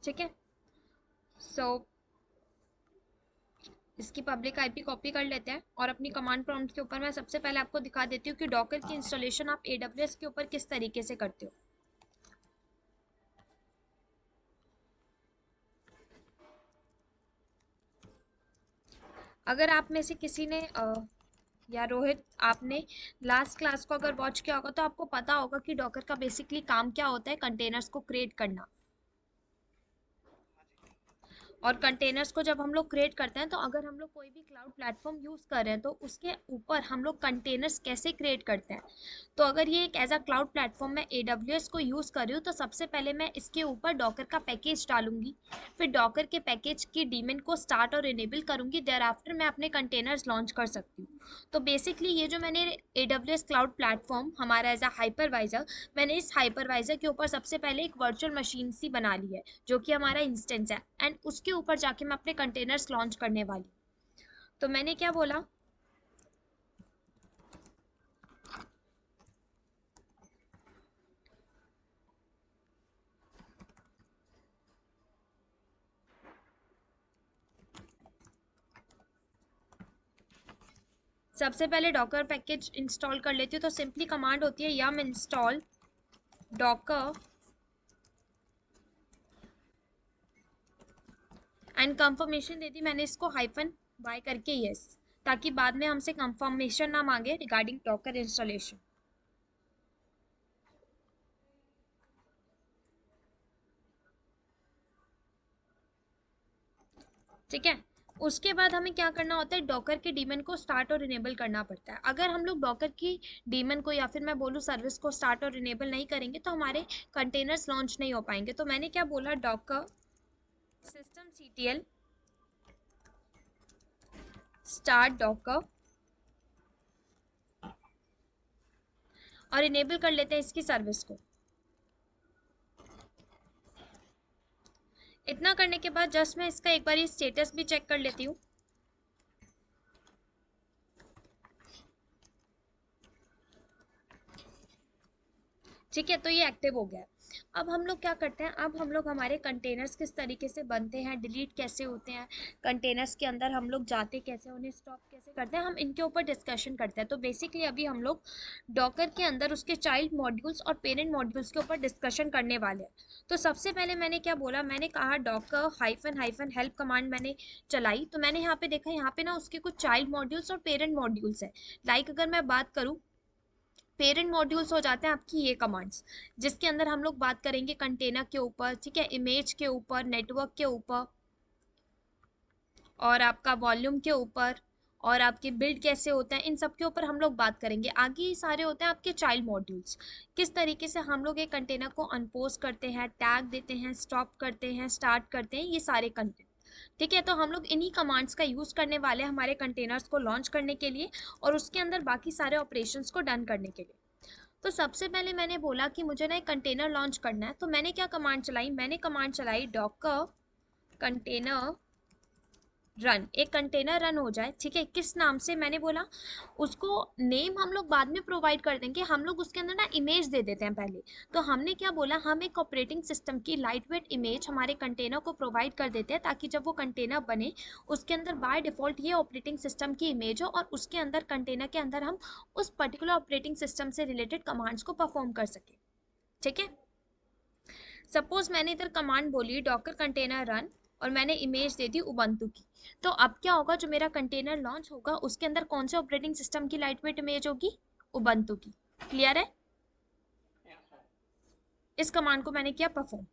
ठीक है। सो इसकी पब्लिक आईपी कॉपी कर लेते हैं और अपनी कमांड प्रॉम्प्ट के ऊपर मैं सबसे पहले आपको दिखा देती हूँ कि डॉकर की इंस्टॉलेशन आप एडब्ल्यूएस के ऊपर किस तरीके से करते हो। अगर आप में से किसी ने या रोहित, आपने लास्ट क्लास को अगर वॉच किया होगा तो आपको पता होगा कि डॉकर का बेसिकली काम क्या होता है, कंटेनर्स को क्रिएट करना। और कंटेनर्स को जब हम लोग क्रिएट करते हैं तो अगर हम लोग कोई भी क्लाउड प्लेटफॉर्म यूज़ कर रहे हैं तो उसके ऊपर हम लोग कंटेनर्स कैसे क्रिएट करते हैं। तो अगर ये एक एज अ क्लाउड प्लेटफॉर्म मैं एडब्ल्यूएस को यूज़ कर रही हूँ तो सबसे पहले मैं इसके ऊपर डॉकर का पैकेज डालूंगी, फिर डॉकर के पैकेज की डीमन को स्टार्ट और इनेबल करूंगी, देयर आफ्टर मैं अपने कंटेनर्स लॉन्च कर सकती हूँ। तो बेसिकली ये जो मैंने एडब्ल्यूएस क्लाउड प्लेटफॉर्म हमारा एज अ हाइपरवाइजर, मैंने इस हाइपरवाइजर के ऊपर सबसे पहले एक वर्चुअल मशीन सी बना ली है जो कि हमारा इंस्टेंस है, एंड उसके ऊपर जाके मैं अपने कंटेनर्स लॉन्च करने वाली हूँ। तो मैंने क्या बोला, सबसे पहले डॉकर पैकेज इंस्टॉल कर लेती हूँ। तो सिंपली कमांड होती है यम इंस्टॉल डॉकर एंड कंफर्मेशन दे दी मैंने इसको हाइफन बाय करके यस, ताकि बाद में हमसे कंफर्मेशन ना मांगे रिगार्डिंग डॉकर इंस्टॉलेशन। ठीक है। उसके बाद हमें क्या करना होता है, डॉकर के डीमन को स्टार्ट और इनेबल करना पड़ता है। अगर हम लोग डॉकर की डीमन को या फिर मैं बोलूँ सर्विस को स्टार्ट और इनेबल नहीं करेंगे तो हमारे कंटेनर्स लॉन्च नहीं हो पाएंगे। तो मैंने क्या बोला, Docker system CTL start Docker और इनेबल कर लेते हैं इसकी सर्विस को। इतना करने के बाद जस्ट मैं इसका एक बार स्टेटस भी चेक कर लेती हूँ। ठीक है, तो ये एक्टिव हो गया है। अब हम लोग क्या करते हैं, अब हम लोग हमारे कंटेनर्स किस तरीके से बनते हैं, डिलीट कैसे होते हैं, कंटेनर्स के अंदर हम लोग जाते कैसे, उन्हें स्टॉप कैसे करते हैं, हम इनके ऊपर डिस्कशन करते हैं। तो बेसिकली अभी हम लोग डॉकर के अंदर उसके चाइल्ड मॉड्यूल्स और पेरेंट मॉड्यूल्स के ऊपर डिस्कशन करने वाले हैं। तो सबसे पहले मैंने क्या बोला, मैंने कहा Docker hyphen hyphen help command मैंने चलाई। तो मैंने यहाँ पे देखा, यहाँ पे ना उसके कुछ चाइल्ड मॉड्यूल्स और पेरेंट मॉड्यूल्स है। लाइक अगर मैं बात करूँ, पेरेंट मॉड्यूल्स हो जाते हैं आपकी ये कमांड्स, जिसके अंदर हम लोग बात करेंगे कंटेनर के ऊपर, ठीक है, इमेज के ऊपर, नेटवर्क के ऊपर, और आपका वॉल्यूम के ऊपर, और आपके बिल्ड कैसे होते हैं, इन सब के ऊपर हम लोग बात करेंगे। आगे ये सारे होते हैं आपके चाइल्ड मॉड्यूल्स, किस तरीके से हम लोग एक कंटेनर को अनपोज करते हैं, टैग देते हैं, स्टॉप करते हैं, स्टार्ट करते हैं, ये सारे कंटेंट। ठीक है, तो हम लोग इन्हीं कमांड्स का यूज़ करने वाले हैं हमारे कंटेनर्स को लॉन्च करने के लिए और उसके अंदर बाकी सारे ऑपरेशंस को डन करने के लिए। तो सबसे पहले मैंने बोला कि मुझे ना एक कंटेनर लॉन्च करना है। तो मैंने क्या कमांड चलाई, मैंने कमांड चलाई डॉकर कंटेनर रन। एक कंटेनर रन हो जाए, ठीक है, किस नाम से मैंने बोला, उसको नेम हम लोग बाद में प्रोवाइड कर देंगे, हम लोग उसके अंदर ना इमेज दे देते हैं पहले। तो हमने क्या बोला, हम एक ऑपरेटिंग सिस्टम की लाइट वेट इमेज हमारे कंटेनर को प्रोवाइड कर देते हैं, ताकि जब वो कंटेनर बने उसके अंदर बाय डिफ़ॉल्ट ये ऑपरेटिंग सिस्टम की इमेज हो और उसके अंदर कंटेनर के अंदर हम उस पर्टिकुलर ऑपरेटिंग सिस्टम से रिलेटेड कमांड्स को परफॉर्म कर सकें। ठीक है। सपोज मैंने इधर कमांड बोली डॉकर कंटेनर रन और मैंने इमेज दे दी उबंटू की। तो अब क्या होगा, जो मेरा कंटेनर लॉन्च होगा उसके अंदर कौन से ऑपरेटिंग सिस्टम की लाइटवेट इमेज होगी, उबंटू की। क्लियर है। इस कमांड को मैंने किया परफॉर्म।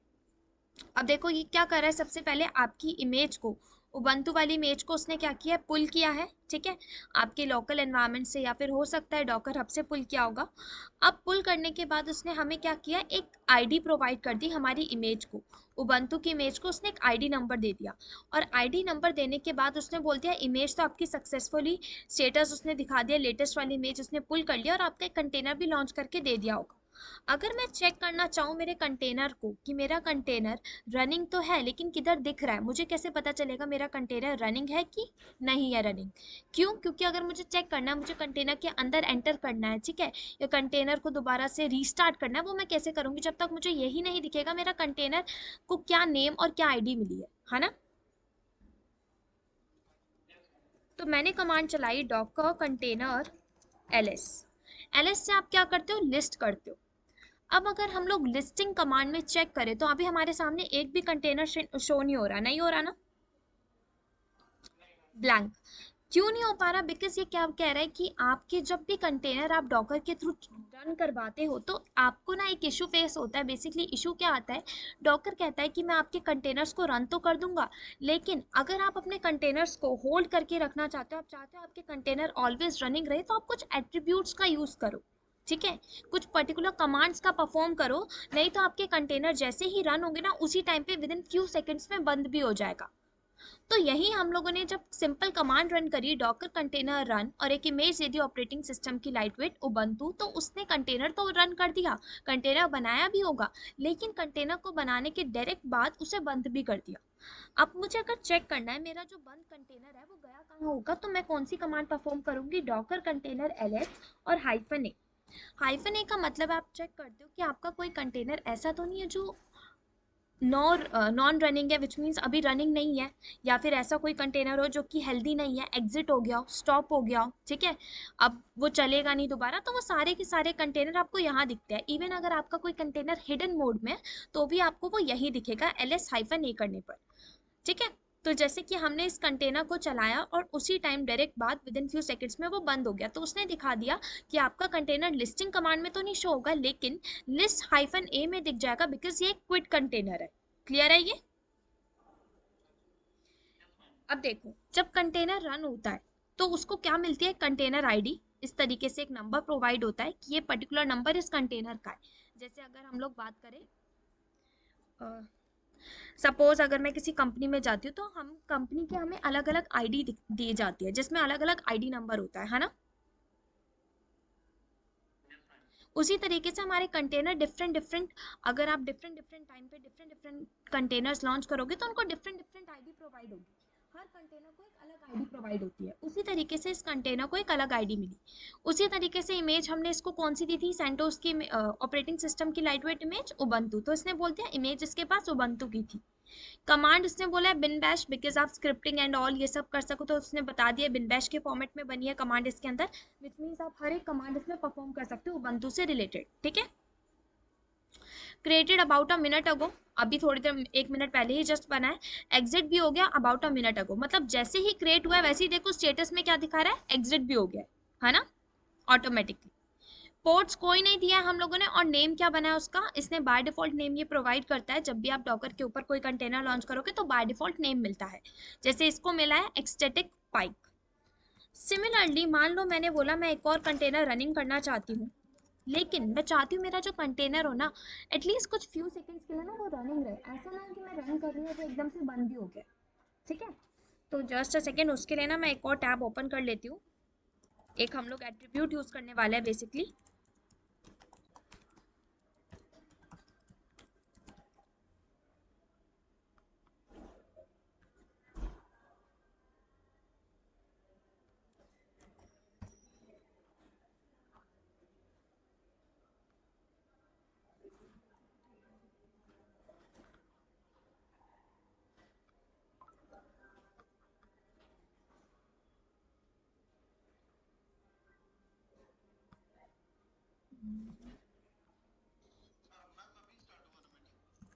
अब देखो ये क्या कर रहा है, सबसे पहले आपकी इमेज को, उबंटू वाली इमेज को उसने क्या किया है, पुल किया है। ठीक है, आपके लोकल एनवायरनमेंट से या फिर हो सकता है डॉकर हब से पुल किया होगा। अब पुल करने के बाद उसने हमें क्या किया, एक आईडी प्रोवाइड कर दी हमारी इमेज को, उबंटू की इमेज को उसने एक आईडी नंबर दे दिया। और आईडी नंबर देने के बाद उसने बोल दिया इमेज तो आपकी सक्सेसफुली, स्टेटस उसने दिखा दिया, लेटेस्ट वाली इमेज उसने पुल कर लिया और आपका एक कंटेनर भी लॉन्च करके दे दिया होगा। अगर मैं चेक करना चाहूँ मेरे कंटेनर को कि मेरा कंटेनर रनिंग तो है लेकिन किधर दिख रहा है, मुझे कैसे पता चलेगा मेरा कंटेनर रनिंग है कि नहीं है रनिंग? क्यों? क्योंकि अगर मुझे चेक करना है, मुझे कंटेनर के अंदर एंटर करना है, ठीक है, या कंटेनर को दोबारा से रीस्टार्ट करना है, वो मैं कैसे करूँगी जब तक मुझे यही नहीं दिखेगा मेरा कंटेनर को क्या नेम और क्या आईडी मिली है ना? तो मैंने कमांड चलाई डॉकर कंटेनर एलएस। एलएस से आप क्या करते हो? लिस्ट करते हो। अब अगर हम लोग लिस्टिंग कमांड में चेक करें तो अभी हमारे सामने एक भी कंटेनर शो नहीं हो रहा, नहीं हो रहा ना, ब्लैंक। क्यों नहीं हो पा रहा? बिकॉज ये क्या कह रहा है कि आपके जब भी कंटेनर आप डॉकर के थ्रू रन करवाते हो तो आपको ना एक इशू फेस होता है। बेसिकली इशू क्या आता है, डॉकर कहता है कि मैं आपके कंटेनर्स को रन तो कर दूंगा, लेकिन अगर आप अपने कंटेनर्स को होल्ड करके रखना चाहते हो, आप चाहते हो आपके कंटेनर ऑलवेज रनिंग रहे, तो आप कुछ एट्रीब्यूट्स का यूज करो, ठीक है, कुछ पर्टिकुलर कमांड्स का परफॉर्म करो, नहीं तो आपके कंटेनर जैसे ही रन होंगे ना उसी टाइम पे विद इन फ्यू सेकेंड्स में बंद भी हो जाएगा। तो यही हम लोगों ने जब सिंपल कमांड रन करी डॉकर कंटेनर रन और एक image they the operating system की लाइटवेट उबंटू, तो उसने कंटेनर तो रन कर दिया, कंटेनर बनाया भी होगा, लेकिन कंटेनर को बनाने के डायरेक्ट बाद उसे बंद भी कर दिया। अब मुझे अगर चेक करना है मेरा जो बंद कंटेनर है वो गया कहाँ होगा, तो मैं कौन सी कमांड परफॉर्म करूंगी, डॉकर कंटेनर एलएस और -a। -a का मतलब आप चेक करते हो कि आपका कोई कंटेनर ऐसा तो नहीं है जो नॉन रनिंग है, विच मीन्स अभी रनिंग नहीं है, या फिर ऐसा कोई कंटेनर हो जो कि हेल्दी नहीं है, एग्जिट हो गया हो, स्टॉप हो गया हो, ठीक है, अब वो चलेगा नहीं दोबारा, तो वो सारे के सारे कंटेनर आपको यहाँ दिखते हैं। इवन अगर आपका कोई कंटेनर हिडन मोड में तो भी आपको वो यही दिखेगा ls-a करने पर, ठीक है। तो जैसे कि हमने इस कंटेनर को चलाया और उसी टाइम डायरेक्ट बाद विद इन फ्यू सेकंड्स में वो बंद हो गया, तो उसने दिखा दिया कि आपका कंटेनर लिस्टिंग कमांड में तो नहीं शो होगा, लेकिन list-a में दिख जाएगा, बिकॉज ये क्विट कंटेनर है। क्लियर है ये? अब देखो जब कंटेनर रन होता है तो उसको क्या मिलती है, कंटेनर आईडी। इस तरीके से एक नंबर प्रोवाइड होता है कि ये पर्टिकुलर नंबर इस कंटेनर का है। जैसे अगर हम लोग बात करें, सपोज अगर मैं किसी कंपनी में जाती हूँ तो हम कंपनी के हमें अलग अलग आईडी दी जाती है जिसमें अलग अलग आईडी नंबर होता है ना। उसी तरीके से हमारे कंटेनर डिफरेंट डिफरेंट, अगर आप डिफरेंट डिफरेंट टाइम पे डिफरेंट डिफरेंट कंटेनर्स लॉन्च करोगे तो उनको डिफरेंट डिफरेंट आईडी प्रोवाइड होगी। हर कंटेनर को एक अलग आईडी प्रोवाइड होती है। उसी तरीके से इस कंटेनर को एक अलग आईडी मिली। उसी तरीके से इमेज हमने इसको कौन सी दी थी, सेंटोस की ऑपरेटिंग सिस्टम की लाइटवेट इमेज उबंटू, तो इसने बोल दिया इमेज इसके पास उबंटू की थी। कमांड उसने बोला है बिन बैश, बिकॉज आप स्क्रिप्टिंग एंड ऑल ये सब कर सको, तो उसने बता दिया बिन बैश के फॉर्मेट में बनी है कमांड इसके अंदर, विच मीन्स आप हर एक कमांड इसमें परफॉर्म कर सकते हो उबंटू से रिलेटेड, ठीक है। Created about a minute ago, अभी थोड़ी देर 1 मिनट पहले ही जस्ट बना है। एग्जिट भी हो गया अबाउट अ मिनट अगो, मतलब जैसे ही क्रिएट हुआ है वैसे ही देखो स्टेटस में क्या दिखा रहा है, एग्जिट भी हो गया है ना, ऑटोमेटिकली। पोर्ट्स कोई नहीं दिया है हम लोगों ने, और नेम क्या बना है उसका, इसने बाय डिफॉल्ट नेम ये प्रोवाइड करता है। जब भी आप डॉकर के ऊपर कोई कंटेनर लॉन्च करोगे तो बाय डिफॉल्ट नेम मिलता है, जैसे इसको मिला है एक्सटेटिक पाइक। सिमिलरली मान लो मैंने बोला मैं एक और कंटेनर रनिंग करना चाहती हूँ, लेकिन मैं चाहती हूँ मेरा जो कंटेनर हो ना एटलीस्ट कुछ फ्यू सेकंड्स के लिए ना वो रनिंग रहे, ऐसा ना हो कि मैं रन कर रही हूँ तो एकदम से बंद भी हो गया, ठीक है। तो जस्ट अ सेकेंड, उसके लिए ना मैं एक और टैब ओपन कर लेती हूँ। एक हम लोग एट्रीब्यूट यूज करने वाले हैं बेसिकली।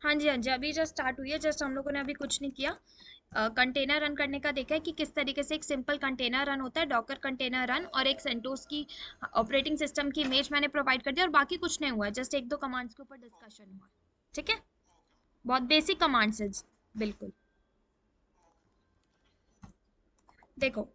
हाँ जी हाँ जी, अभी जस्ट स्टार्ट हुई है, जस्ट हम लोगों ने अभी कुछ नहीं किया। कंटेनर रन करने का देखा है कि किस तरीके से एक सिंपल कंटेनर रन होता है, डॉकर कंटेनर रन, और एक सेंटोस की ऑपरेटिंग सिस्टम की इमेज मैंने प्रोवाइड कर दिया, और बाकी कुछ नहीं हुआ है, जस्ट एक दो कमांड्स के ऊपर डिस्कशन हुआ है, ठीक है। बहुत बेसिक कमांड्स है, बिल्कुल। देखो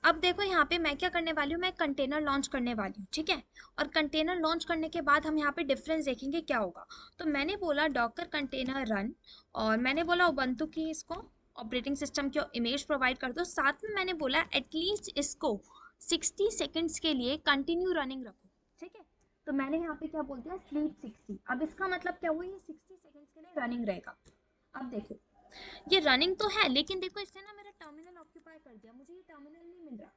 अब देखो यहाँ पे मैं क्या करने वाली हूँ, मैं कंटेनर लॉन्च करने वाली हूँ, ठीक है। और कंटेनर लॉन्च करने के बाद हम यहाँ पे डिफरेंस देखेंगे क्या होगा। तो मैंने बोला डॉकर कंटेनर रन, और मैंने बोला उबंटू की इसको ऑपरेटिंग सिस्टम की इमेज प्रोवाइड कर दो, साथ में मैंने बोला एटलीस्ट इसको 60 सेकेंड्स के लिए कंटिन्यू रनिंग रखो, ठीक है। तो मैंने यहाँ पे क्या बोल दिया, स्लीप 60। अब इसका मतलब क्या हुआ, ये 60 सेकंड्स के लिए रनिंग रहेगा। अब देखो ये रनिंग तो है, लेकिन देखो इससे ना मेरा टर्मिनल ऑक्यूपाई कर दिया, मुझे ये टर्मिनल नहीं मिल रहा।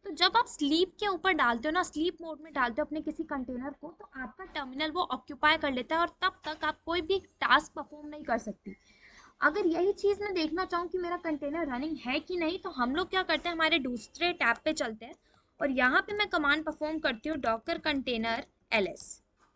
तो जब आप स्लीप के ऊपर डालते हो ना, स्लीप मोड में डालते हो अपने किसी कंटेनर को, तो आपका टर्मिनल वो ऑक्यूपाई कर लेता है और तब तक आप कोई भी टास्क परफॉर्म नहीं कर सकती। अगर यही चीज़ मैं देखना चाहूँ कि मेरा कंटेनर रनिंग है कि नहीं, तो हम लोग क्या करते हैं, हमारे दूसरे टैब पे चलते हैं और यहाँ पे मैं कमांड परफॉर्म करती हूँ डॉकर कंटेनर ls।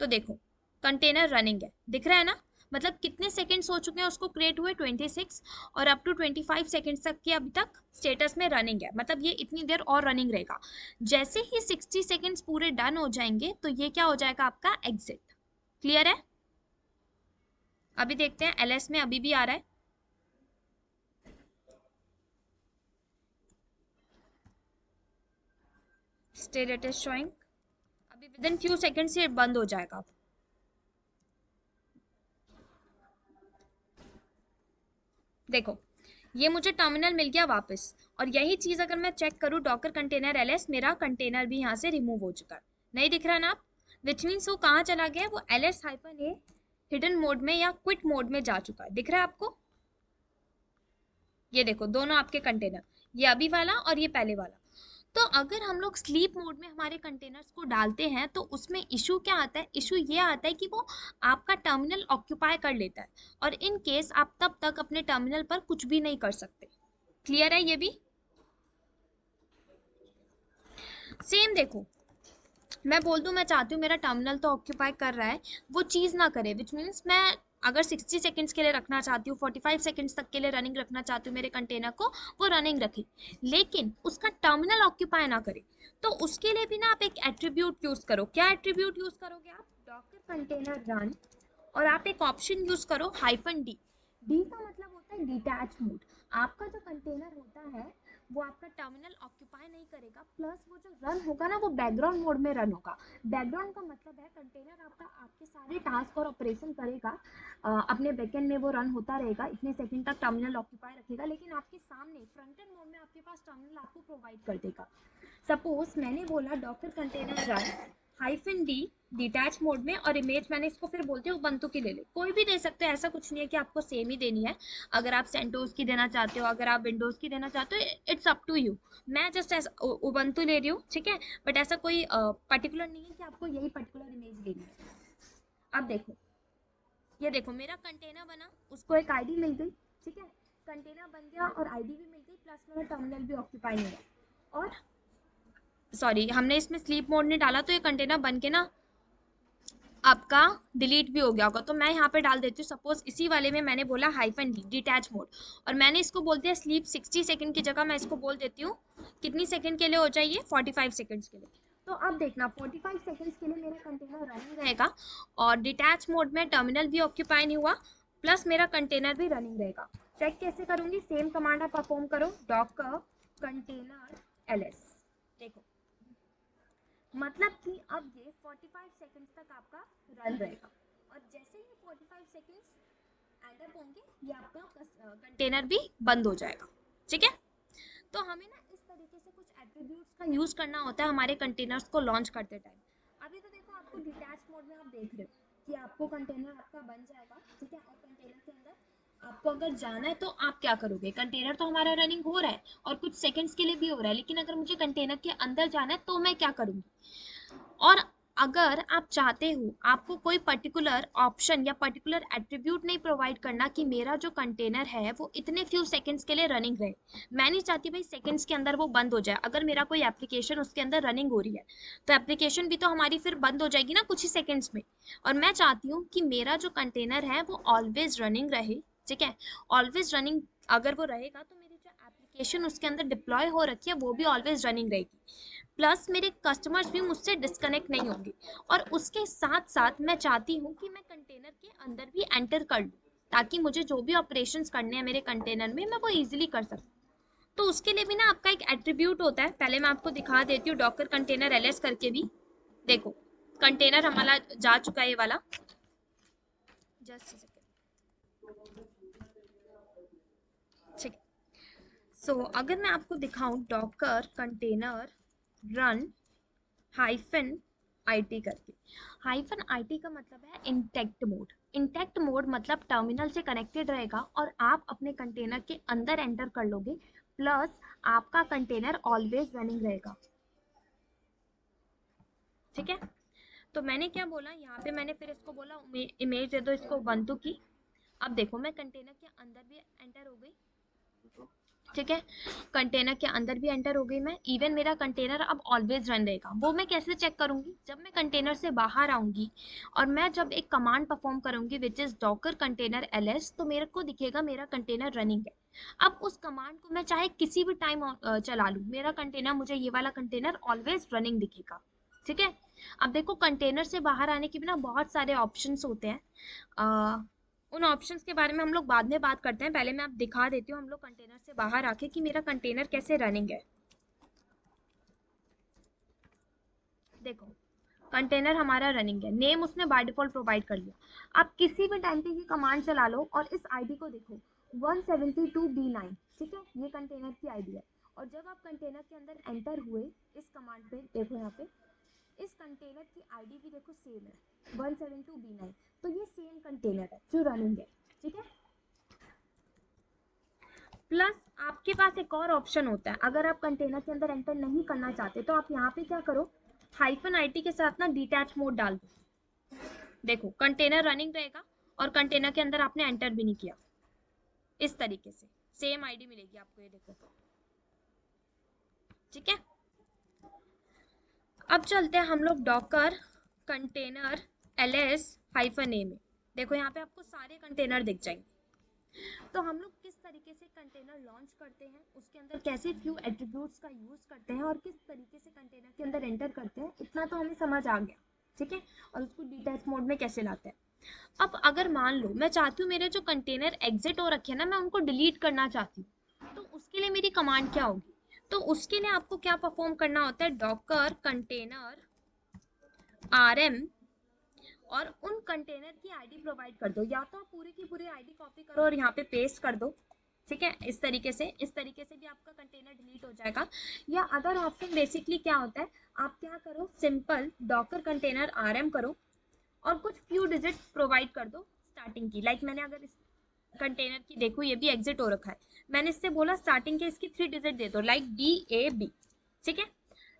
तो देखो कंटेनर रनिंग है, दिख रहा है ना, मतलब कितने सेकंड्स हो चुके हैं उसको क्रिएट हुए, 26, और अप टू 25 सेकंड्स तक के अभी तक स्टेटस में रनिंग है, मतलब ये इतनी देर और रनिंग रहेगा। जैसे ही 60 सेकंड्स पूरे डन हो जाएंगे तो ये क्या हो जाएगा, आपका एग्जिट। क्लियर है? अभी देखते हैं ls में अभी भी आ रहा है, स्टेट इज शोइंग, अभी विद इन फ्यू सेकंड्स ये बंद हो जाएगा। देखो ये मुझे टर्मिनल मिल गया वापस, और यही चीज अगर मैं चेक करूँ डॉकर कंटेनर ls, मेरा कंटेनर भी यहाँ से रिमूव हो चुका है, नहीं दिख रहा ना आप, विच मीन्स वो कहाँ चला गया, वो ls हाइफन ए हिडन मोड में या क्विट मोड में जा चुका है। दिख रहा है आपको? ये देखो दोनों आपके कंटेनर, ये अभी वाला और ये पहले वाला। तो अगर हम लोग स्लीप मोड में हमारे कंटेनर्स को डालते हैं तो उसमें इशू क्या आता है, इशू ये आता है कि वो आपका टर्मिनल ऑक्यूपाई कर लेता है, और इन केस आप तब तक अपने टर्मिनल पर कुछ भी नहीं कर सकते। क्लियर है ये भी? सेम देखो, मैं बोल दूं मैं चाहती हूँ मेरा टर्मिनल तो ऑक्यूपाई कर रहा है, वो चीज़ ना करे, विच मीन्स मैं अगर 60 सेकंड्स के लिए रखना चाहती हूँ, 45 सेकंड्स तक के लिए रनिंग रखना चाहती हूँ मेरे कंटेनर को, वो रनिंग रखे, लेकिन उसका टर्मिनल ऑक्यूपाई ना करे, तो उसके लिए भी ना आप एक एट्रीब्यूट यूज़ करो। क्या एट्रीब्यूट यूज़ करोगे आप, डॉकर कंटेनर रन, और आप एक ऑप्शन यूज़ करो हाइफन डी। डी का मतलब होता है डिटैच मोड। आपका जो कंटेनर होता है वो आपका टर्मिनल ऑक्यूपाई नहीं करेगा, प्लस वो जो रन होगा ना वो बैकग्राउंड मोड में रन होगा। बैकग्राउंड का मतलब है कंटेनर आपका आपके सारे टास्क और ऑपरेशन करेगा, अपने बैकएंड में वो रन होता रहेगा, इतने सेकंड तक टर्मिनल ऑक्यूपाई रखेगा, लेकिन आपके सामने फ्रंट एंड मोड में आपके पास टर्मिनल आपको प्रोवाइड कर देगा। सपोज मैंने बोला Docker container run hyphen D detach mode में, और इमेज मैंने इसको फिर बोलते हैं उबंटू की ले ले, कोई भी दे सकते हो, ऐसा कुछ नहीं है कि आपको सेम ही देनी है। अगर आप सेंटोस की देना चाहते हो, अगर आप विंडोज की देना चाहते हो, इट्स अप टू यू। मैं जस्ट ऐसा उबंटू ले रही हूँ, ठीक है, बट ऐसा कोई पर्टिकुलर नहीं है कि आपको यही पर्टिकुलर इमेज लेनी है। अब देखो ये देखो मेरा कंटेनर बना, उसको एक आईडी मिल गई, ठीक है, कंटेनर बन गया और आईडी भी मिल गई, प्लस मेरा टर्मिनल भी ऑक्यूपाई नहीं हुआ, और सॉरी हमने इसमें स्लीप मोड नहीं डाला, तो ये कंटेनर बन के ना आपका डिलीट भी हो गया होगा। तो मैं यहाँ पे डाल देती हूँ, सपोज इसी वाले में मैंने बोला हाइफन डी डिटैच मोड, और मैंने इसको बोल दिया स्लीप 60 सेकंड की जगह मैं इसको बोल देती हूँ कितनी सेकंड के लिए हो जाइए, 45 सेकंड्स के लिए। तो अब देखना 45 सेकंड्स के लिए मेरा कंटेनर रनिंग रहेगा, और डिटैच मोड में टर्मिनल भी ऑक्यूपाई नहीं हुआ, प्लस मेरा कंटेनर भी रनिंग रहेगा। चेक कैसे करूँगी, सेम कमांड आप परफॉर्म करो, डॉकर कंटेनर ls। देखो मतलब कि अब ये 45 सेकंड्स तक आपका रन रहेगा, और जैसे ही 45 सेकंड्स एंड अप होंगे ये आपका कंटेनर भी बंद हो जाएगा। ठीक है, तो हमें ना इस तरीके से कुछ एट्रीब्यूट्स का यूज करना होता है हमारे कंटेनर्स को लॉन्च करते टाइम। अभी तो देखो आपको डिटैच मोड में आप देख रहे हो कि आपको कंटेनर आपका बन जाएगा, ठीक है, और कंटेनर के अंदर आपको अगर जाना है तो आप क्या करोगे, कंटेनर तो हमारा रनिंग हो रहा है और कुछ सेकंड्स के लिए भी हो रहा है, लेकिन अगर मुझे कंटेनर के अंदर जाना है तो मैं क्या करूंगी। और अगर आप चाहते हो आपको कोई पर्टिकुलर ऑप्शन या पर्टिकुलर एट्रीब्यूट नहीं प्रोवाइड करना कि मेरा जो कंटेनर है वो इतने फ्यू सेकंड्स के लिए रनिंग रहे, मैं नहीं चाहती भाई सेकंड्स के अंदर वो बंद हो जाए, अगर मेरा कोई एप्लीकेशन उसके अंदर रनिंग हो रही है तो एप्लीकेशन भी तो हमारी फिर बंद हो जाएगी ना कुछ ही सेकंड्स में, और मैं चाहती हूँ कि मेरा जो कंटेनर है वो ऑलवेज रनिंग रहे। ठीक है, ऑलवेज रनिंग अगर वो रहेगा तो मेरी जो एप्लीकेशन उसके अंदर डिप्लॉय हो रखी है वो भी ऑलवेज रनिंग रहेगी, प्लस मेरे कस्टमर्स भी मुझसे डिस्कनेक्ट नहीं होंगे, और उसके साथ साथ मैं चाहती हूँ कि मैं कंटेनर के अंदर भी एंटर कर लूँ, ताकि मुझे जो भी ऑपरेशंस करने हैं मेरे कंटेनर में मैं वो इजीली कर सकूँ। तो उसके लिए भी ना आपका एक एट्रीब्यूट होता है, पहले मैं आपको दिखा देती हूँ डॉकर कंटेनर ls करके भी। देखो कंटेनर हमारा जा चुका है ये वाला, जस्ट सेकेंड, ठीक है। सो अगर मैं आपको दिखाऊं Docker container run hyphen IT करके। हाइफन IT का मतलब है इंटैक्ट मोड। इंटैक्ट मोड मतलब टर्मिनल से कनेक्टेड रहेगा और आप अपने कंटेनर के अंदर एंटर कर लोगे, प्लस आपका कंटेनर ऑलवेज रनिंग रहेगा। ठीक है, तो मैंने क्या बोला यहाँ पे, मैंने फिर इसको बोला इमेज दे दो इसको ubuntu की। अब देखो मैं कंटेनर के अंदर भी एंटर हो गई। ठीक है, कंटेनर के अंदर भी एंटर हो गई मैं। इवन मेरा कंटेनर अब ऑलवेज रन रहेगा। वो मैं कैसे चेक करूंगी, जब मैं कंटेनर से बाहर आऊंगी और मैं जब एक कमांड परफॉर्म करूंगी which is Docker container ls, तो मेरे को दिखेगा मेरा कंटेनर रनिंग है। अब उस कमांड को मैं चाहे किसी भी टाइम चला लूँ, मेरा कंटेनर, मुझे ये वाला कंटेनर ऑलवेज रनिंग दिखेगा। ठीक है, अब देखो कंटेनर से बाहर आने के भी ना बहुत सारे ऑप्शंस होते हैं। उन ऑप्शंस के बारे में हम लोग बाद में बात करते हैं। पहले मैं आप दिखा देती हूँ हम लोग कंटेनर से बाहर आके कि मेरा कंटेनर कैसे रनिंग है। देखो कंटेनर हमारा रनिंग है, नेम उसने बाय डिफॉल्ट प्रोवाइड कर लिया। आप किसी भी टाइम पे ये कमांड चला लो और इस आईडी को देखो 172b9। ठीक है, ये कंटेनर की आईडी है। और जब आप कंटेनर के अंदर एंटर हुए इस कमांड पे, देखो यहाँ पे इस कंटेनर की आईडी भी देखो सेम है 172b9। तो ये सेम कंटेनर है जो रनिंग है। ठीक है, प्लस आपके पास एक और ऑप्शन होता है, अगर आप कंटेनर के अंदर एंटर नहीं करना चाहते तो आप यहाँ पे क्या करो, हाइफन IT के साथ ना डिटैच मोड डाल दो। देखो कंटेनर रनिंग रहेगा और कंटेनर के अंदर आपने एंटर भी नहीं किया। इस तरीके से सेम आईडी मिलेगी आपको, ये देखो। ठीक है, अब चलते हैं हम लोग डॉकर कंटेनर ls हाइफन ए में। देखो यहाँ पे आपको सारे कंटेनर दिख जाएंगे। तो हम लोग किस तरीके से कंटेनर लॉन्च करते हैं, उसके अंदर कैसे फ्यू एट्रीब्यूट्स का यूज करते हैं और किस तरीके से कंटेनर के अंदर एंटर करते हैं, इतना तो हमें समझ आ गया। ठीक है, और उसको डिटैच मोड में कैसे लाते हैं। अब अगर मान लो मैं चाहती हूँ मेरे जो कंटेनर एग्जिट हो रखे हैं ना, मैं उनको डिलीट करना चाहती हूँ, तो उसके लिए मेरी कमांड क्या होगी। तो उसके लिए आपको क्या परफॉर्म करना होता है, डॉकर कंटेनर rm और उन कंटेनर की आईडी प्रोवाइड कर दो। या तो आप पूरी की पूरी आईडी कॉपी करो और यहाँ पे पेस्ट कर दो। ठीक है, इस तरीके से भी आपका कंटेनर डिलीट हो जाएगा। या अदर ऑप्शन बेसिकली क्या होता है, आप क्या करो, सिंपल डॉकर कंटेनर rm करो और कुछ फ्यू डिजिट प्रोवाइड कर दो स्टार्टिंग की। लाइक मैंने अगर इस कंटेनर की देखो ये भी एग्जिट हो रखा है, मैंने इससे बोला स्टार्टिंग के इसकी 3 डिजिट दे दो, लाइक DAB। ठीक है,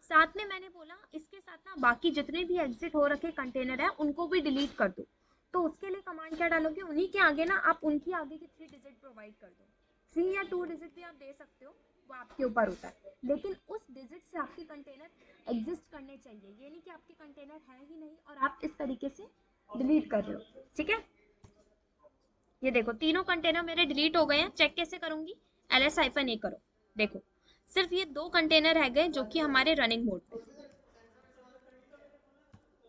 साथ में मैंने बोला इसके साथ ना बाकी जितने भी एग्जिट हो रखे कंटेनर है उनको भी डिलीट कर दो। तो उसके लिए कमांड क्या डालोगे, उन्हीं के आगे ना आप उनकी आगे की 3 डिजिट प्रोवाइड कर दो। 3 या 2 डिजिट भी आप दे सकते हो, वो आपके ऊपर होता है, लेकिन उस डिजिट से आपके कंटेनर एग्जिस्ट करने चाहिए। ये नहीं कि आपके कंटेनर है ही नहीं और आप इस तरीके से डिलीट कर रहे हो। ठीक है, ये देखो तीनों कंटेनर मेरे डिलीट हो गए हैं। चेक कैसे करूंगी, ls-a करो। देखो सिर्फ ये 2 कंटेनर रह गए जो कि हमारे रनिंग मोड पे।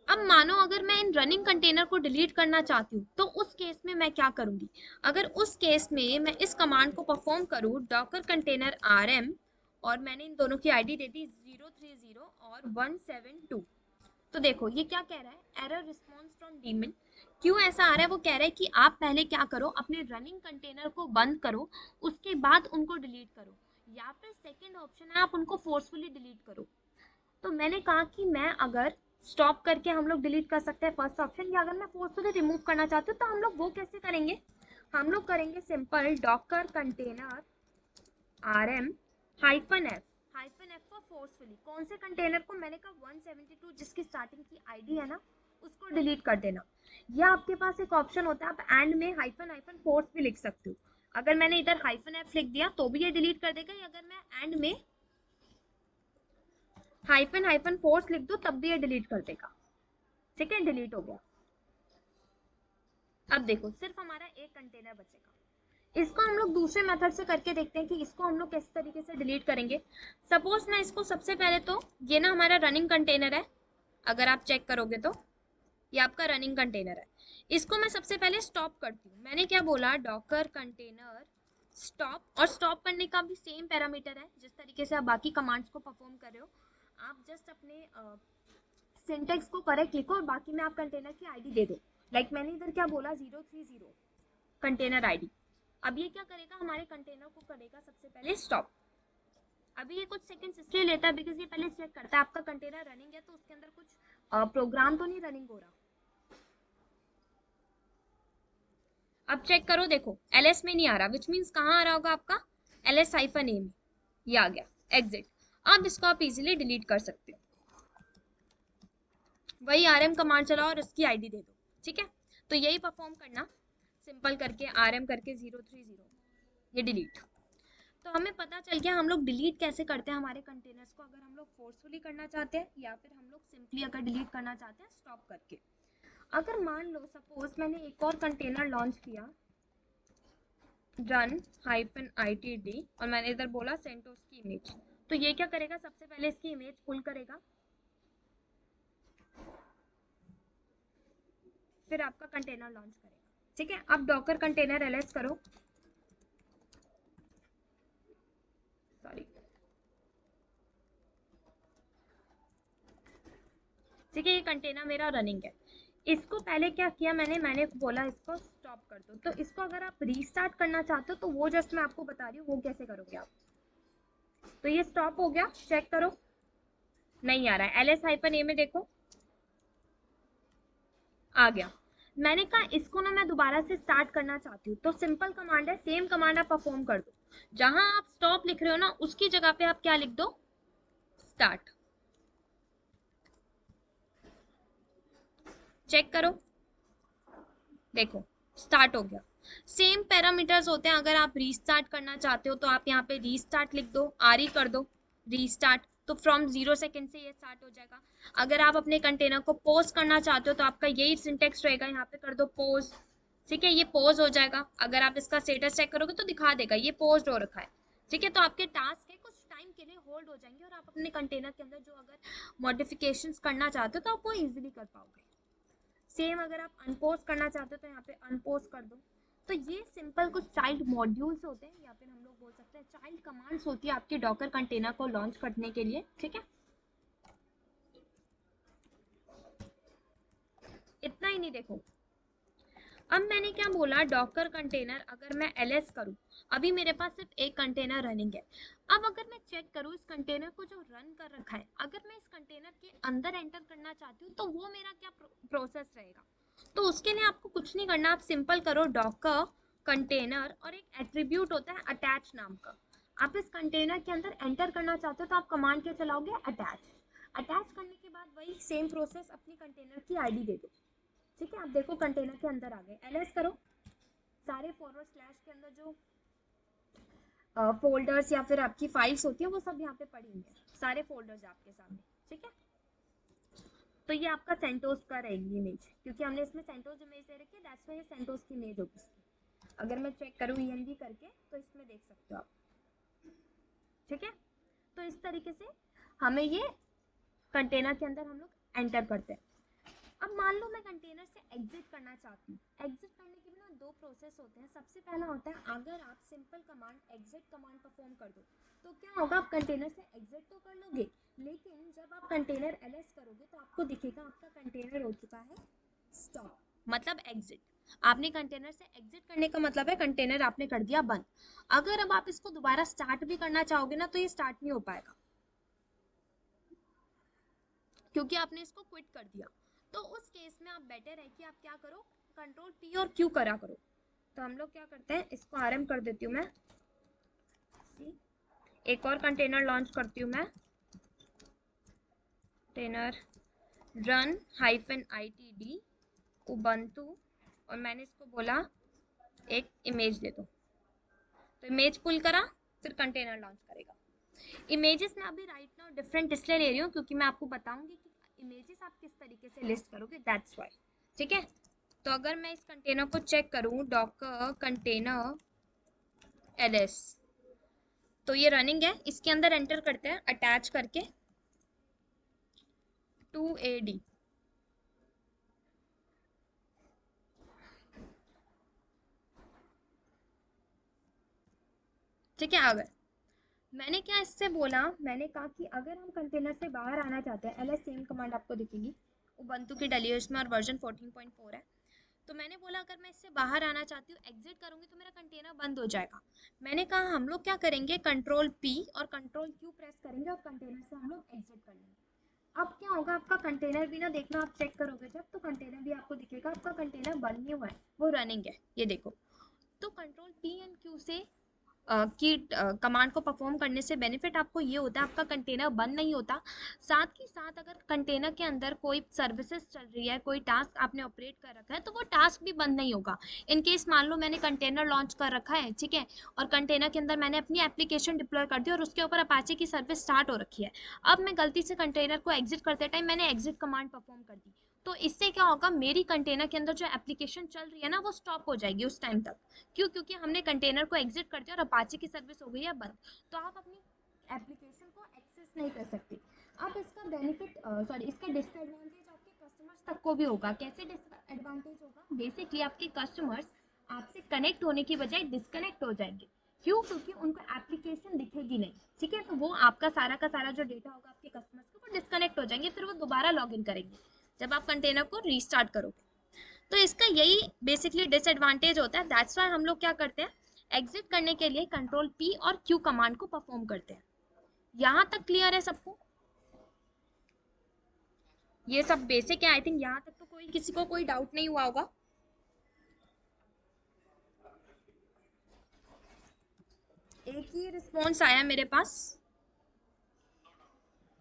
अब मानो अगर मैं इन रनिंग कंटेनर को डिलीट करना चाहती हूँ तो उस केस में मैं क्या करूंगी। अगर उस केस में मैं इस कमांड को परफॉर्म करूँ डॉकर कंटेनर rm और मैंने इन दोनों की आईडी दे दी 030 और 172। तो देखो ये क्या कह रहा है, एरर रिस्पॉन्स फ्रॉम डीमन। क्यों ऐसा आ रहा है, वो कह रहा है कि आप पहले क्या करो, अपने रनिंग कंटेनर को बंद करो, उसके बाद उनको डिलीट करो, या फिर सेकंड ऑप्शन है आप उनको फोर्सफुली डिलीट करो। तो मैंने कहा कि मैं अगर स्टॉप करके हम लोग डिलीट कर सकते हैं फर्स्ट ऑप्शन, या अगर मैं फोर्सफुली रिमूव करना चाहती हूँ तो हम लोग वो कैसे करेंगे, हम लोग करेंगे simple Docker container rm hyphen f for forcefully. कौन से कंटेनर को, मैंने कहा 172 जिसकी स्टार्टिंग की आईडी है ना, उसको डिलीट कर देना। या आपके पास एक ऑप्शन होता है, आप एंड में हाइफन फोर्स भी लिख सकते हो। अगर मैंने इधर हाइफन f लिख दिया तो भी ये डिलीट कर देगा, या अगर मैं एंड में हाइफन फोर्स लिख दो तब भी ये डिलीट कर देगा। ठीक है, डिलीट हो गया। अब देखो सिर्फ हमारा एक कंटेनर बचेगा। इसको हम लोग दूसरे मेथड से करके देखते हैं कि इसको हम लोग किस तरीके से डिलीट करेंगे। सपोज मैं इसको सबसे पहले, तो ये ना हमारा रनिंग कंटेनर है, अगर आप चेक करोगे तो ये आपका रनिंग कंटेनर है। इसको मैं सबसे पहले स्टॉप करती हूँ। मैंने क्या बोला, डॉकर कंटेनर स्टॉप, और स्टॉप करने का भी सेम पैरामीटर है जिस तरीके से आप बाकी कमांड्स को परफॉर्म कर रहे हो। आप जस्ट अपने सिंटेक्स को करेक्ट लिखो और बाकी में आप कंटेनर की आईडी दे दो। लाइक मैंने इधर क्या बोला, 030 कंटेनर आईडी। अब ये क्या करेगा, हमारे कंटेनर को करेगा सबसे पहले स्टॉप। अभी ये कुछ सेकंड्स इसलिए लेता है बिकॉज ये पहले चेक करता है आपका कंटेनर रनिंग है तो उसके अंदर कुछ प्रोग्राम तो नहीं रनिंग हो रहा। अब चेक करो, देखो ls में नहीं आ रहा, विच मीन्स कहाँ आ रहा होगा आपका, ls हाइफन ए में, ये आ गया एग्जिट। अब इसको आप इजीली डिलीट कर सकते हो, वही rm कमांड चलाओ और इसकी आईडी दे दो, ठीक है। तो यही परफॉर्म करना, सिंपल करके rm करके 030, ये डिलीट। तो हमें पता चल गया हम लोग डिलीट कैसे करते हैं हमारे कंटेनर्स को, अगर हम लोग फोर्सफुली करना चाहते हैं या फिर हम लोग सिंपली अगर डिलीट करना चाहते हैं स्टॉप करके। अगर मान लो सपोज मैंने एक और कंटेनर लॉन्च किया run हाइफन itd और मैंने इधर बोला सेंटोस की इमेज, तो ये क्या करेगा, सबसे पहले इसकी इमेज पुल करेगा, फिर आपका कंटेनर लॉन्च करेगा, ठीक है। अब डॉकर कंटेनर ls करो, सॉरी, ठीक है, ये कंटेनर मेरा रनिंग है। इसको पहले क्या किया मैंने बोला इसको स्टॉप कर दो, तो इसको अगर आप रीस्टार्ट करना चाहते हो तो वो जस्ट मैं आपको बता रही हूँ वो कैसे करोगे आप। तो ये स्टॉप हो गया, चेक करो, नहीं आ रहा है, ls हाइफन ए में देखो आ गया। मैंने कहा इसको ना मैं दोबारा से स्टार्ट करना चाहती हूँ, तो सिंपल कमांड है, सेम कमांड आप परफॉर्म कर दो, जहां आप स्टॉप लिख रहे हो ना उसकी जगह पे आप क्या लिख दो, स्टार्ट। चेक करो, देखो स्टार्ट हो गया। सेम पैरामीटर्स होते हैं, अगर आप रीस्टार्ट करना चाहते हो तो आप यहाँ पे रीस्टार्ट लिख दो, आर कर दो रीस्टार्ट, तो फ्रॉम 0 सेकेंड से ये स्टार्ट हो जाएगा। अगर आप अपने कंटेनर को पोज करना चाहते हो तो आपका यही सिंटेक्स रहेगा, यहाँ पे कर दो पोज, ठीक है, ये पोज हो जाएगा। अगर आप इसका स्टेटस चेक करोगे तो दिखा देगा ये पोज हो रखा है, ठीक है। तो आपके टास्क है कुछ टाइम के लिए होल्ड हो जाएंगे और आप अपने कंटेनर के अंदर जो अगर मॉडिफिकेशंस करना चाहते हो तो आप वो इजीली कर पाओगे। सेम अगर आप अनपोस्ट करना चाहते हो तो यहाँ पे अनपोस्ट कर दो। तो ये सिंपल कुछ चाइल्ड मॉड्यूल्स होते हैं या फिर हम लोग बोल सकते हैं चाइल्ड कमांड्स होती है आपके डॉकर कंटेनर को लॉन्च करने के लिए, ठीक है। इतना ही नहीं, देखो अब मैंने क्या बोला, डॉकर कंटेनर अगर मैं ls करूं, अभी मेरे पास सिर्फ एक कंटेनर रनिंग है। अब अगर मैं चेक करूं इस कंटेनर को जो रन कर रखा है, अगर मैं इस कंटेनर के अंदर एंटर करना चाहती हूँ तो वो मेरा क्या प्रोसेस रहेगा। तो उसके लिए आपको कुछ नहीं करना, आप सिंपल करो डॉकर कंटेनर और एक एट्रीब्यूट होता है अटैच नाम का, आप इस कंटेनर के अंदर एंटर करना चाहते हो तो आप कमांड क्या चलाओगे, अटैच। अटैच करने के बाद वही सेम प्रोसेस अपनी कंटेनर की आईडी दे दो, ठीक है। आप देखो कंटेनर के अंदर आ गए, ls करो, सारे फॉरवर्ड स्लैश के अंदर जो फोल्डर्स या फिर आपकी फाइल्स होती है वो सब यहाँ पे पड़ी हुई है, सारे फोल्डर्स आपके सामने, ठीक है। तो ये आपका सेंटोस का रहेगी इमेज, क्योंकि हमने इसमें सेंटोस इमेज दे रखी है, दैट्स व्हाई ये सेंटोस की इमेज होगी इसकी। अगर मैं चेक करूँ env करके तो इसमें देख सकते हो आप, ठीक है। तो इस तरीके से हमें ये कंटेनर के अंदर हम लोग एंटर करते हैं। अब मान लो मैं कंटेनर से एग्जिट करना चाहती हूँ, एग्जिट करने के भी ना दो प्रोसेस होते हैं। सबसे पहला होता है अगर आप simple command exit command perform कर दो तो क्या होगा, आप कंटेनर से एग्जिट तो कर लोगे, लेकिन जब आप कंटेनर ls करोगे तो आपको दिखेगा आपका कंटेनर हो चुका है स्टॉप, मतलब एग्जिट। आपने कंटेनर से एग्जिट करने का मतलब है कंटेनर आपने कर दिया बंद। अगर अब आप इसको दोबारा स्टार्ट भी करना चाहोगे ना तो ये स्टार्ट नहीं हो पाएगा, क्योंकि आपने इसको क्विट कर दिया। तो उस केस में आप बेटर है कि आप क्या करो, कंट्रोल p और q करा करो। तो हम लोग क्या करते हैं, इसको rm कर देती हूँ मैं, एक और कंटेनर लॉन्च करती हूँ मैं, container run hyphen itd Ubuntu, और मैंने इसको बोला एक इमेज दे दो, तो इमेज पुल करा, फिर कंटेनर लॉन्च करेगा। इमेजेस में अभी राइट नाउ डिफरेंट इसलिए ले रही हूँ क्योंकि मैं आपको बताऊंगी कि इमेजेस आप किस तरीके से लिस्ट करोगे, दैट्स व्हाई, ठीक है। तो अगर मैं इस कंटेनर को चेक करूँ डॉकर कंटेनर ls, तो ये रनिंग है, इसके अंदर एंटर करते हैं अटैच करके 2ad, ठीक है। अगर मैंने क्या इससे बोला, मैंने कहा कि अगर हम कंटेनर से बाहर आना चाहते हैं, ls सेम कमांड आपको दिखेगी, उबंटू की डली है इसमें और वर्जन 14.4 है। तो मैंने बोला अगर मैं इससे बाहर आना चाहती हूँ, एग्जिट करूंगी तो मेरा कंटेनर बंद हो जाएगा। मैंने कहा हम लोग क्या करेंगे, कंट्रोल p और कंट्रोल q प्रेस करेंगे और कंटेनर से हम लोग एग्जिट कर लेंगे। अब क्या होगा, आपका कंटेनर भी ना देखना, आप चेक करोगे जब तो कंटेनर भी आपको दिखेगा, आपका कंटेनर बंद नहीं हुआ है, वो रनिंग है, ये देखो। तो कंट्रोल पी एंड क्यू से की कमांड को परफॉर्म करने से बेनिफिट आपको ये होता है, आपका कंटेनर बंद नहीं होता। साथ ही साथ अगर कंटेनर के अंदर कोई सर्विसेज चल रही है, कोई टास्क आपने ऑपरेट कर रखा है, तो वो टास्क भी बंद नहीं होगा। इन केस मान लो मैंने कंटेनर लॉन्च कर रखा है, ठीक है, और कंटेनर के अंदर मैंने अपनी एप्लीकेशन डिप्लॉय कर दी और उसके ऊपर अपाचे की सर्विस स्टार्ट हो रखी है। अब मैं गलती से कंटेनर को एग्जिट करते टाइम मैंने एग्जिट कमांड परफॉर्म कर दी, तो इससे क्या होगा, मेरी कंटेनर के अंदर जो एप्लीकेशन चल रही है ना, वो स्टॉप हो जाएगी उस टाइम तक। क्यों? क्योंकि हमने कंटेनर को एग्जिट कर दिया और अपाचे की सर्विस हो गई है बंद, तो आप अपनी एप्लीकेशन को एक्सेस नहीं कर सकते। अब इसका बेनिफिट सॉरी इसका डिसएडवांटेज आपके कस्टमर्स तक को भी होगा। कैसे डिसएडवांटेज होगा? बेसिकली आपके कस्टमर्स आपसे कनेक्ट होने की बजाय डिस्कनेक्ट हो जाएंगे। क्यों? क्योंकि उनको एप्लीकेशन दिखेगी नहीं, ठीक है, तो वो आपका सारा का सारा जो डेटा होगा आपके कस्टमर्स का, वो डिस्कनेक्ट हो जाएंगे, फिर वो दोबारा लॉग इन करेंगे जब आप कंटेनर को रीस्टार्ट करोगे। तो इसका यही बेसिकली डिसएडवांटेज होता है। दैट्स वाई हम लोग क्या करते हैं, एग्जिट करने के लिए कंट्रोल पी और क्यू कमांड को परफॉर्म करते हैं। यहां तक क्लियर है सबको? ये सब बेसिक है, आई थिंक यहाँ तक तो कोई किसी को कोई डाउट नहीं हुआ होगा। एक ही रिस्पॉन्स आया मेरे पास,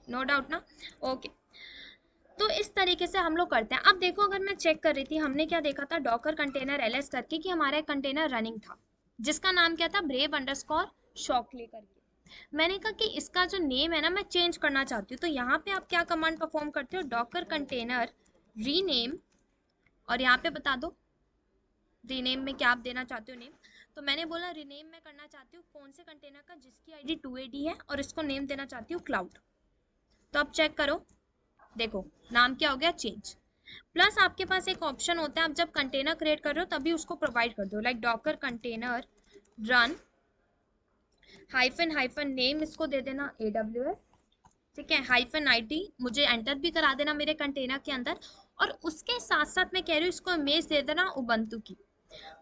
नो डाउट ना? ओके। तो इस तरीके से हम लोग करते हैं। अब देखो, अगर मैं चेक कर रही थी, हमने क्या देखा था, डॉकर कंटेनर एलएस करके, कि हमारा एक कंटेनर रनिंग था जिसका नाम क्या था, ब्रेव अंडरस्कोर शॉकले करके। मैंने कहा कि इसका जो नेम है ना, मैं चेंज करना चाहती हूँ, तो यहाँ पे आप क्या कमांड परफॉर्म करते हो, डॉकर कंटेनर रीनेम, और यहाँ पे बता दो रीनेम में क्या आप देना चाहते हो नेम। तो मैंने बोला रीनेम मैं करना चाहती हूँ कौन से कंटेनर का, जिसकी आईडी 2AD है, और इसको नेम देना चाहती हूँ क्लाउड। तो अब चेक करो, देखो नाम क्या हो गया, चेंज। प्लस आपके पास एक ऑप्शन होता है, आप जब कंटेनर क्रिएट कर रहे हो तभी उसको प्रोवाइड कर दो, like Docker container run hyphen hyphen name, इसको दे देना AWS, ठीक है, हाइफन IT, मुझे एंटर भी करा देना मेरे कंटेनर के अंदर, और उसके साथ साथ मैं कह रही हूँ इसको इमेज दे देना उबंटू की।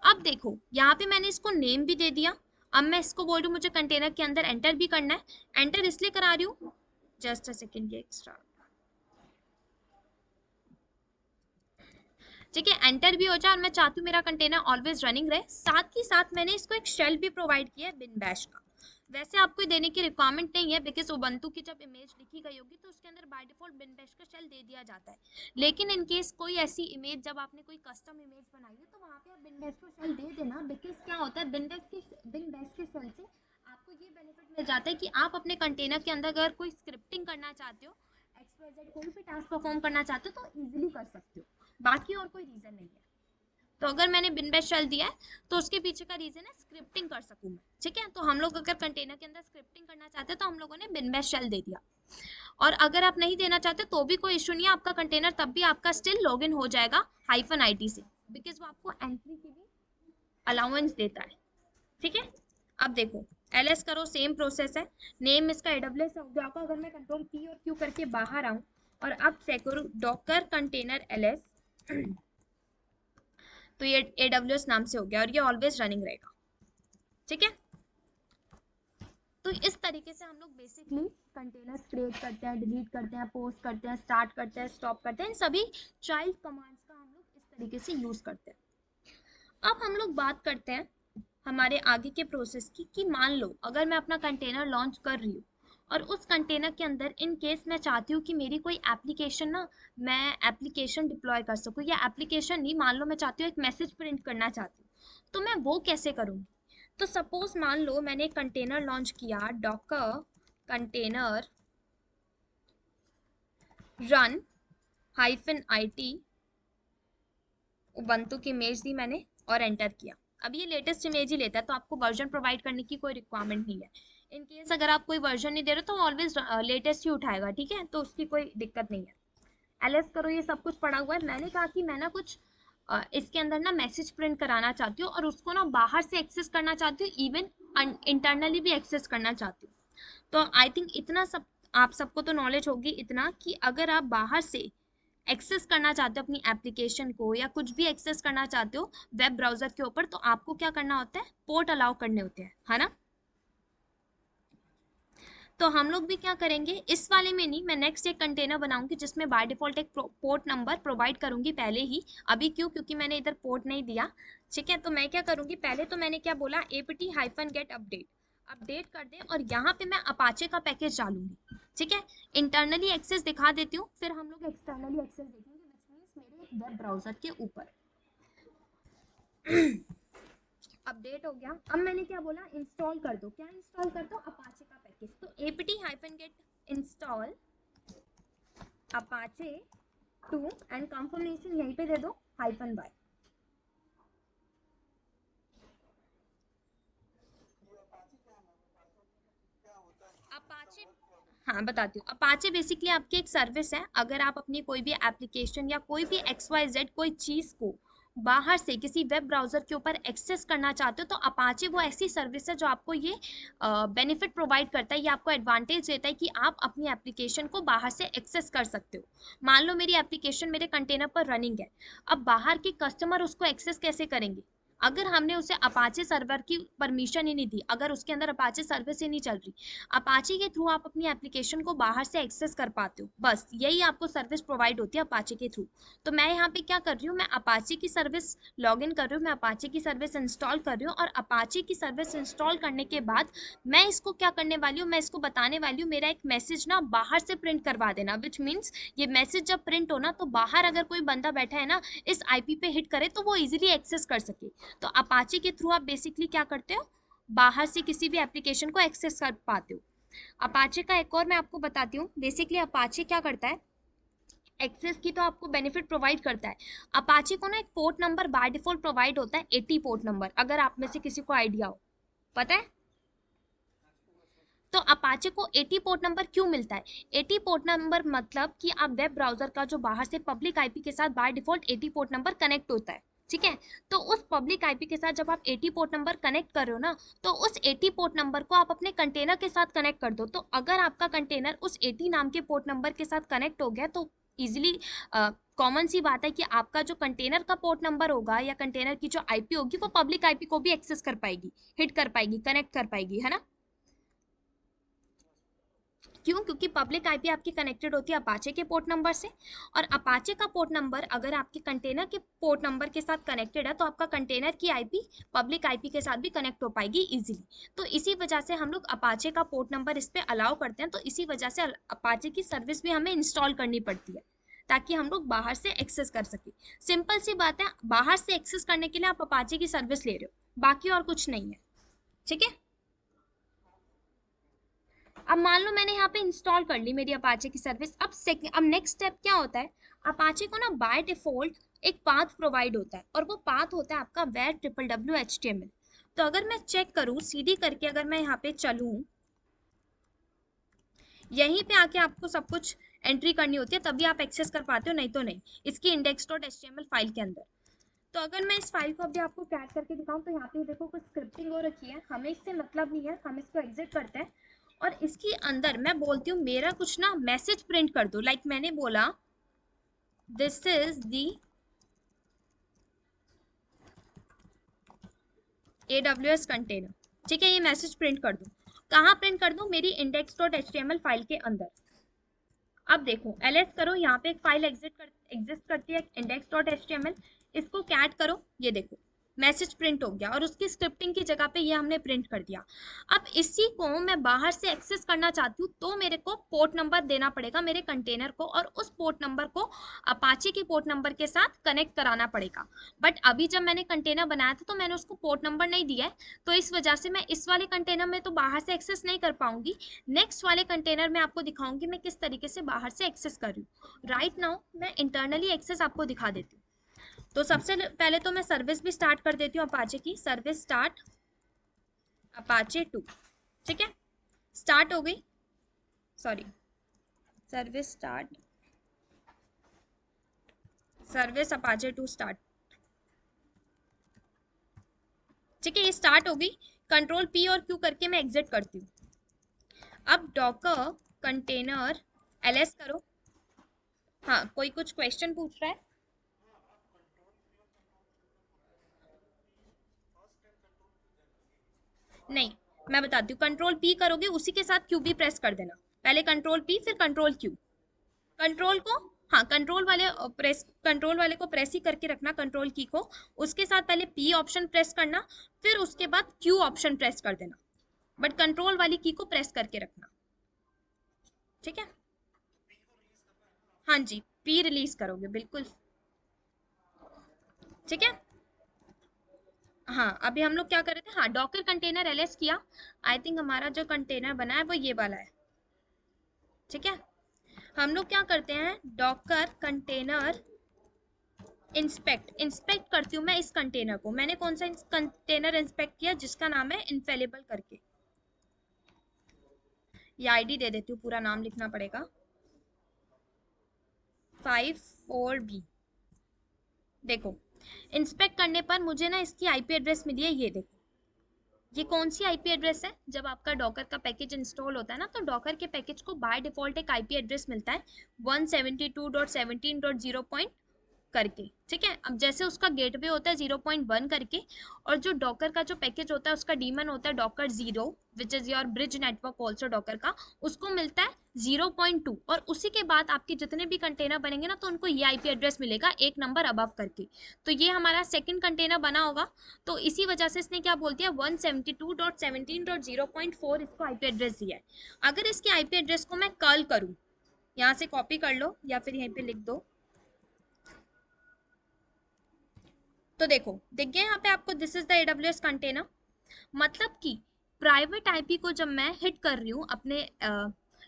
अब देखो यहाँ पे मैंने इसको नेम भी दे दिया। अब मैं इसको बोल रही हूँ मुझे कंटेनर के अंदर एंटर भी करना है। एंटर इसलिए करा रही हूँ, जस्ट अ सेकेंड, ये एक्स्ट्रा, ठीक है, एंटर भी हो जाए, और मैं चाहती हूँ मेरा कंटेनर ऑलवेज रनिंग रहे। साथ ही साथ मैंने इसको एक शेल भी प्रोवाइड किया है बिन बैश का। वैसे आपको देने की रिक्वायरमेंट नहीं है, बिकॉज उबंटू की जब इमेज लिखी गई होगी तो उसके अंदर बाय डिफॉल्ट बिन बैश का शेल दे दिया जाता है। लेकिन इन केस कोई ऐसी इमेज, जब आपने कोई कस्टम इमेज बनाई है, तो वहाँ पे आप बिन बैश का शेल दे देना, बिकॉज क्या होता है, बिन बैश के शेल से आपको ये बेनिफिट मिल जाता है कि आप अपने कंटेनर के अंदर अगर कोई स्क्रिप्टिंग करना चाहते हो, XYZ कोई भी टास्क परफॉर्म करना चाहते हो, तो इजीली कर सकते हो। बाकी और कोई रीजन नहीं है। तो अगर मैंने बिन बैश शेल दिया है, तो उसके पीछे का रीजन है स्क्रिप्टिंग कर सकूं मैं, ठीक है। तो हम लोग अगर कंटेनर के अंदर स्क्रिप्टिंग करना चाहते हैं, तो हम लोगों ने बिन बैश शेल दे दिया। और अगर आप नहीं देना चाहते तो भी कोई इशू नहीं है, आपका कंटेनर तब भी आपका स्टिल लॉगिन हो जाएगा -IT से, बिकॉज वो आपको एंट्री की भी अलाउंस देता है, ठीक है। अब देखो, LS करो, सेम प्रोसेस है। नेम इसका AWS हो गया होगा, अगर मैं कंट्रोल P और Q करके बाहर आऊं और अब चेक करूं डॉकर कंटेनर LS, तो ये AWS नाम से हो गया और ये ऑलवेज रनिंग रहेगा, ठीक है। तो इस तरीके से हम लोग बेसिकली कंटेनर्स क्रिएट करते हैं, डिलीट करते हैं, पोस्ट करते हैं, स्टार्ट करते हैं, स्टॉप करते हैं, इन सभी चाइल्ड कमांड्स का हम लोग इस तरीके से यूज करते हैं। अब हम लोग बात करते हैं हमारे आगे के प्रोसेस की, कि मान लो अगर मैं अपना कंटेनर लॉन्च कर रही हूँ और उस कंटेनर के अंदर इन केस मैं चाहती हूँ कि मेरी कोई एप्लीकेशन ना, मैं एप्लीकेशन डिप्लॉय कर सकूँ, या एप्लीकेशन नहीं, मान लो मैं चाहती हूँ एक मैसेज प्रिंट करना चाहती हूँ, तो मैं वो कैसे करूँगी? तो सपोज मान लो मैंने एक कंटेनर लॉन्च किया, Docker container run -IT, Ubuntu की इमेज दी मैंने और एंटर किया। अब ये लेटेस्ट इमेज ही लेता है, तो आपको वर्जन प्रोवाइड करने की कोई रिक्वायरमेंट नहीं है। इन केस अगर आप कोई वर्जन नहीं दे रहे तो ऑलवेज लेटेस्ट ही उठाएगा, ठीक है, तो उसकी कोई दिक्कत नहीं है। LS करो, ये सब कुछ पड़ा हुआ है। मैंने कहा कि मैं ना कुछ इसके अंदर ना मैसेज प्रिंट कराना चाहती हूँ और उसको ना बाहर से एक्सेस करना चाहती हूँ, इवन इंटरनली भी एक्सेस करना चाहती हूँ। तो आई थिंक इतना सब आप सबको तो नॉलेज होगी इतना, कि अगर आप बाहर से एक्सेस करना चाहते हो अपनी एप्लीकेशन को, या कुछ भी एक्सेस करना चाहते हो वेब ब्राउजर के ऊपर, तो आपको क्या करना होता है, पोर्ट अलाउ करने होते हैं, है ना। तो हम लोग भी क्या करेंगे, इस वाले में नहीं, मैं नेक्स्ट एक कंटेनर बनाऊंगी जिसमें बाय डिफॉल्ट एक पोर्ट नंबर प्रोवाइड करूंगी पहले ही। अभी क्यों, क्योंकि मैंने इधर पोर्ट नहीं दिया। ठीक है, तो मैं क्या करूंगी, पहले तो मैंने क्या बोला, APT hyphen gate update, update कर दें, और यहाँ पे मैं अपाचे का पैकेज डालूंगी। ठीक है, इंटरनली एक्सेस दिखा देती हूँ, फिर हम लोग एक्सटर्नली एक्सेस देखेंगे, विच मीन्स मेरे वेब ब्राउजर के ऊपर। अपडेट हो गया। अब मैंने क्या बोला, इंस्टॉल कर दो, क्या इंस्टॉल कर दो, अपाचे का पैकेज। तो APT hyphen get install Apache 2 and confirmation यहीं पे दे दो, हाइफन बाय। अपाचे, हाँ बताती हूँ, अपाचे बेसिकली आपकी एक सर्विस है। अगर आप अपनी कोई भी एप्लीकेशन या कोई भी एक्स वाई जेड कोई चीज़ को बाहर से किसी वेब ब्राउजर के ऊपर एक्सेस करना चाहते हो, तो अपाचे वो ऐसी सर्विस है जो आपको ये बेनिफिट प्रोवाइड करता है, ये आपको एडवांटेज देता है कि आप अपनी एप्लीकेशन को बाहर से एक्सेस कर सकते हो। मान लो मेरी एप्लीकेशन मेरे कंटेनर पर रनिंग है, अब बाहर के कस्टमर उसको एक्सेस कैसे करेंगे, अगर हमने उसे अपाचे सर्वर की परमिशन ही नहीं दी, अगर उसके अंदर अपाचे सर्विस ही नहीं चल रही, अपाचे के थ्रू आप अपनी एप्लीकेशन को बाहर से एक्सेस कर पाते हो, बस यही आपको सर्विस प्रोवाइड होती है अपाचे के थ्रू। तो मैं यहाँ पे क्या कर रही हूँ, मैं अपाचे की सर्विस लॉग इन कर रही हूँ, मैं अपाचे की सर्विस इंस्टॉल कर रही हूँ, और अपाचे की सर्विस इंस्टॉल करने के बाद मैं इसको क्या करने वाली हूँ, मैं इसको बताने वाली हूँ, मेरा एक मैसेज ना बाहर से प्रिंट करवा देना, विच मीन्स ये मैसेज जब प्रिंट हो ना, तो बाहर अगर कोई बंदा बैठा है ना, इस आईपी पे हिट करे तो वो इजीली एक्सेस कर सके। तो अपाचे के थ्रू आप बेसिकली क्या करते हो, बाहर से किसी भी एप्लीकेशन को एक्सेस कर पाते हो। अपाचे का एक और मैं आपको बताती हूँ, बेसिकली अपाचे क्या करता है, एक्सेस की तो आपको बेनिफिट प्रोवाइड करता है। अपाचे को ना एक port number by default provide होता है, 80 पोर्ट नंबर, अगर आप में से किसी को आइडिया हो, पता है। तो अपाचे को 80 पोर्ट नंबर क्यों मिलता है, 80 पोर्ट नंबर मतलब कि आप वेब ब्राउजर का जो बाहर से पब्लिक आईपी के साथ by default 80 port number connect होता है। ठीक है, तो उस पब्लिक आईपी के साथ जब आप 80 पोर्ट नंबर कनेक्ट कर रहे हो ना, तो उस 80 पोर्ट नंबर को आप अपने कंटेनर के साथ कनेक्ट कर दो। तो अगर आपका कंटेनर उस 80 नाम के पोर्ट नंबर के साथ कनेक्ट हो गया, तो इजिली कॉमन सी बात है कि आपका जो कंटेनर का पोर्ट नंबर होगा या कंटेनर की जो आईपी होगी, वो पब्लिक आईपी को भी एक्सेस कर पाएगी, हिट कर पाएगी, कनेक्ट कर पाएगी, है ना। क्यों, क्योंकि पब्लिक आईपी आपकी कनेक्टेड होती है अपाचे के पोर्ट नंबर से, और अपाचे का पोर्ट नंबर अगर आपके कंटेनर के पोर्ट नंबर के साथ कनेक्टेड है, तो आपका कंटेनर की आईपी पब्लिक आईपी के साथ भी कनेक्ट हो पाएगी इजीली। तो इसी वजह से हम लोग अपाचे का पोर्ट नंबर इस पे अलाउ करते हैं, तो इसी वजह से अपाचे की सर्विस भी हमें इंस्टॉल करनी पड़ती है, ताकि हम लोग बाहर से एक्सेस कर सके। सिंपल सी बात है, बाहर से एक्सेस करने के लिए आप अपाचे की सर्विस ले रहे हो, बाकी और कुछ नहीं है। ठीक है, अब मान लो मैंने यहाँ पे इंस्टॉल कर ली मेरी अपाचे की सर्विस। अब नेक्स्ट स्टेप क्या होता है, अपाचे को ना बाय डिफॉल्ट एक पाथ प्रोवाइड होता है, और वो पाथ होता है आपका var triple W H T M L. तो अगर मैं चेक करूँ सीडी करके, अगर मैं यहाँ पे चलूँ, यहीं पे आके आपको सब कुछ एंट्री करनी होती है, तभी आप एक्सेस कर पाते हो, नहीं तो नहीं, इसकी index dot H T M L file के अंदर। तो अगर मैं इस फाइल को अभी आपको कैट करके दिखाऊं, तो यहाँ पे देखो कुछ स्क्रिप्टिंग हो रखी है, हमें इससे मतलब नहीं है, हम इसको एग्जिट करते हैं, और इसके अंदर मैं बोलती हूँ मेरा कुछ ना मैसेज प्रिंट कर दो, लाइक मैंने बोला this is the AWS container. ठीक है, ये मैसेज प्रिंट कर दूं, कहाँ प्रिंट कर दूं, मेरी index dot H T M L file के अंदर। अब देखो ls करो, यहाँ पे एक फाइल एग्जिस्ट करती है index dot H T M L, इसको कैट करो, ये देखो मैसेज प्रिंट हो गया, और उसकी स्क्रिप्टिंग की जगह पे ये हमने प्रिंट कर दिया। अब इसी को मैं बाहर से एक्सेस करना चाहती हूँ, तो मेरे को पोर्ट नंबर देना पड़ेगा मेरे कंटेनर को, और उस पोर्ट नंबर को अपाचे के पोर्ट नंबर के साथ कनेक्ट कराना पड़ेगा। बट अभी जब मैंने कंटेनर बनाया था, तो मैंने उसको पोर्ट नंबर नहीं दिया है, तो इस वजह से मैं इस वाले कंटेनर में तो बाहर से एक्सेस नहीं कर पाऊंगी। नेक्स्ट वाले कंटेनर में आपको दिखाऊंगी मैं किस तरीके से बाहर से एक्सेस कर रही हूँ। राइट नाउ मैं इंटरनली एक्सेस आपको दिखा देती हूँ। तो सबसे पहले तो मैं सर्विस भी स्टार्ट कर देती हूँ अपाचे की, सर्विस स्टार्ट अपाचे 2। ठीक है, स्टार्ट हो गई, sorry, service start, service Apache 2 start. ठीक है, ये स्टार्ट हो गई, कंट्रोल पी और क्यू करके मैं एग्जिट करती हूँ। अब डॉकर कंटेनर ls करो। हाँ, कोई कुछ क्वेश्चन पूछ रहा है। नहीं, मैं बताती हूँ, कंट्रोल पी करोगे उसी के साथ क्यू भी प्रेस कर देना। पहले कंट्रोल पी फिर कंट्रोल क्यू। कंट्रोल को, हाँ कंट्रोल वाले को प्रेस ही करके रखना, कंट्रोल की को। उसके साथ पहले पी ऑप्शन प्रेस करना, फिर उसके बाद क्यू ऑप्शन प्रेस कर देना, बट कंट्रोल वाली की को प्रेस करके रखना। ठीक है, हाँ जी, पी रिलीज करोगे बिल्कुल। ठीक है, हाँ अभी हम लोग क्या कर रहे थे, हाँ डॉकर कंटेनर एलएस किया। आई थिंक हमारा जो कंटेनर बना है वो ये वाला है। ठीक है, हम लोग क्या करते हैं, डॉकर कंटेनर इंस्पेक्ट, इंस्पेक्ट करती हूँ मैं इस कंटेनर को। मैंने कौन सा कंटेनर इंस्पेक्ट किया, जिसका नाम है इनफेलेबल करके। ये आईडी दे देती हूँ, पूरा नाम लिखना पड़ेगा। 54B। देखो, इंस्पेक्ट करने पर मुझे ना इसकी आईपी एड्रेस मिली है, ये देखो। ये कौन सी आईपी एड्रेस है, जब आपका डॉकर का पैकेज इंस्टॉल होता है ना, तो डॉकर के पैकेज को बाय डिफॉल्ट एक आईपी एड्रेस मिलता है 172.17.0 करके। ठीक है, अब जैसे उसका गेटवे होता है 0.1 करके, और जो डॉकर का जो पैकेज होता है उसका डीमन होता है Docker 0, which is your bridge network also Docker का, उसको मिलता है 0.2। और उसी के बाद आपके जितने भी कंटेनर बनेंगे ना, तो उनको ये आईपी एड्रेस मिलेगा एक नंबर अबव करके। तो ये हमारा सेकंड कंटेनर बना होगा, तो इसी वजह से इसने क्या बोल दिया 172.17.0.4 इसको आईपी एड्रेस दिया है। अगर इसके आईपी एड्रेस को मैं कर्ल करूँ, यहाँ से कॉपी कर लो या फिर यहीं पे लिख दो, तो देखो दिख गया यहाँ पे आपको, this is the AWS container. मतलब कि प्राइवेट आईपी को जब मैं हिट कर रही हूँ अपने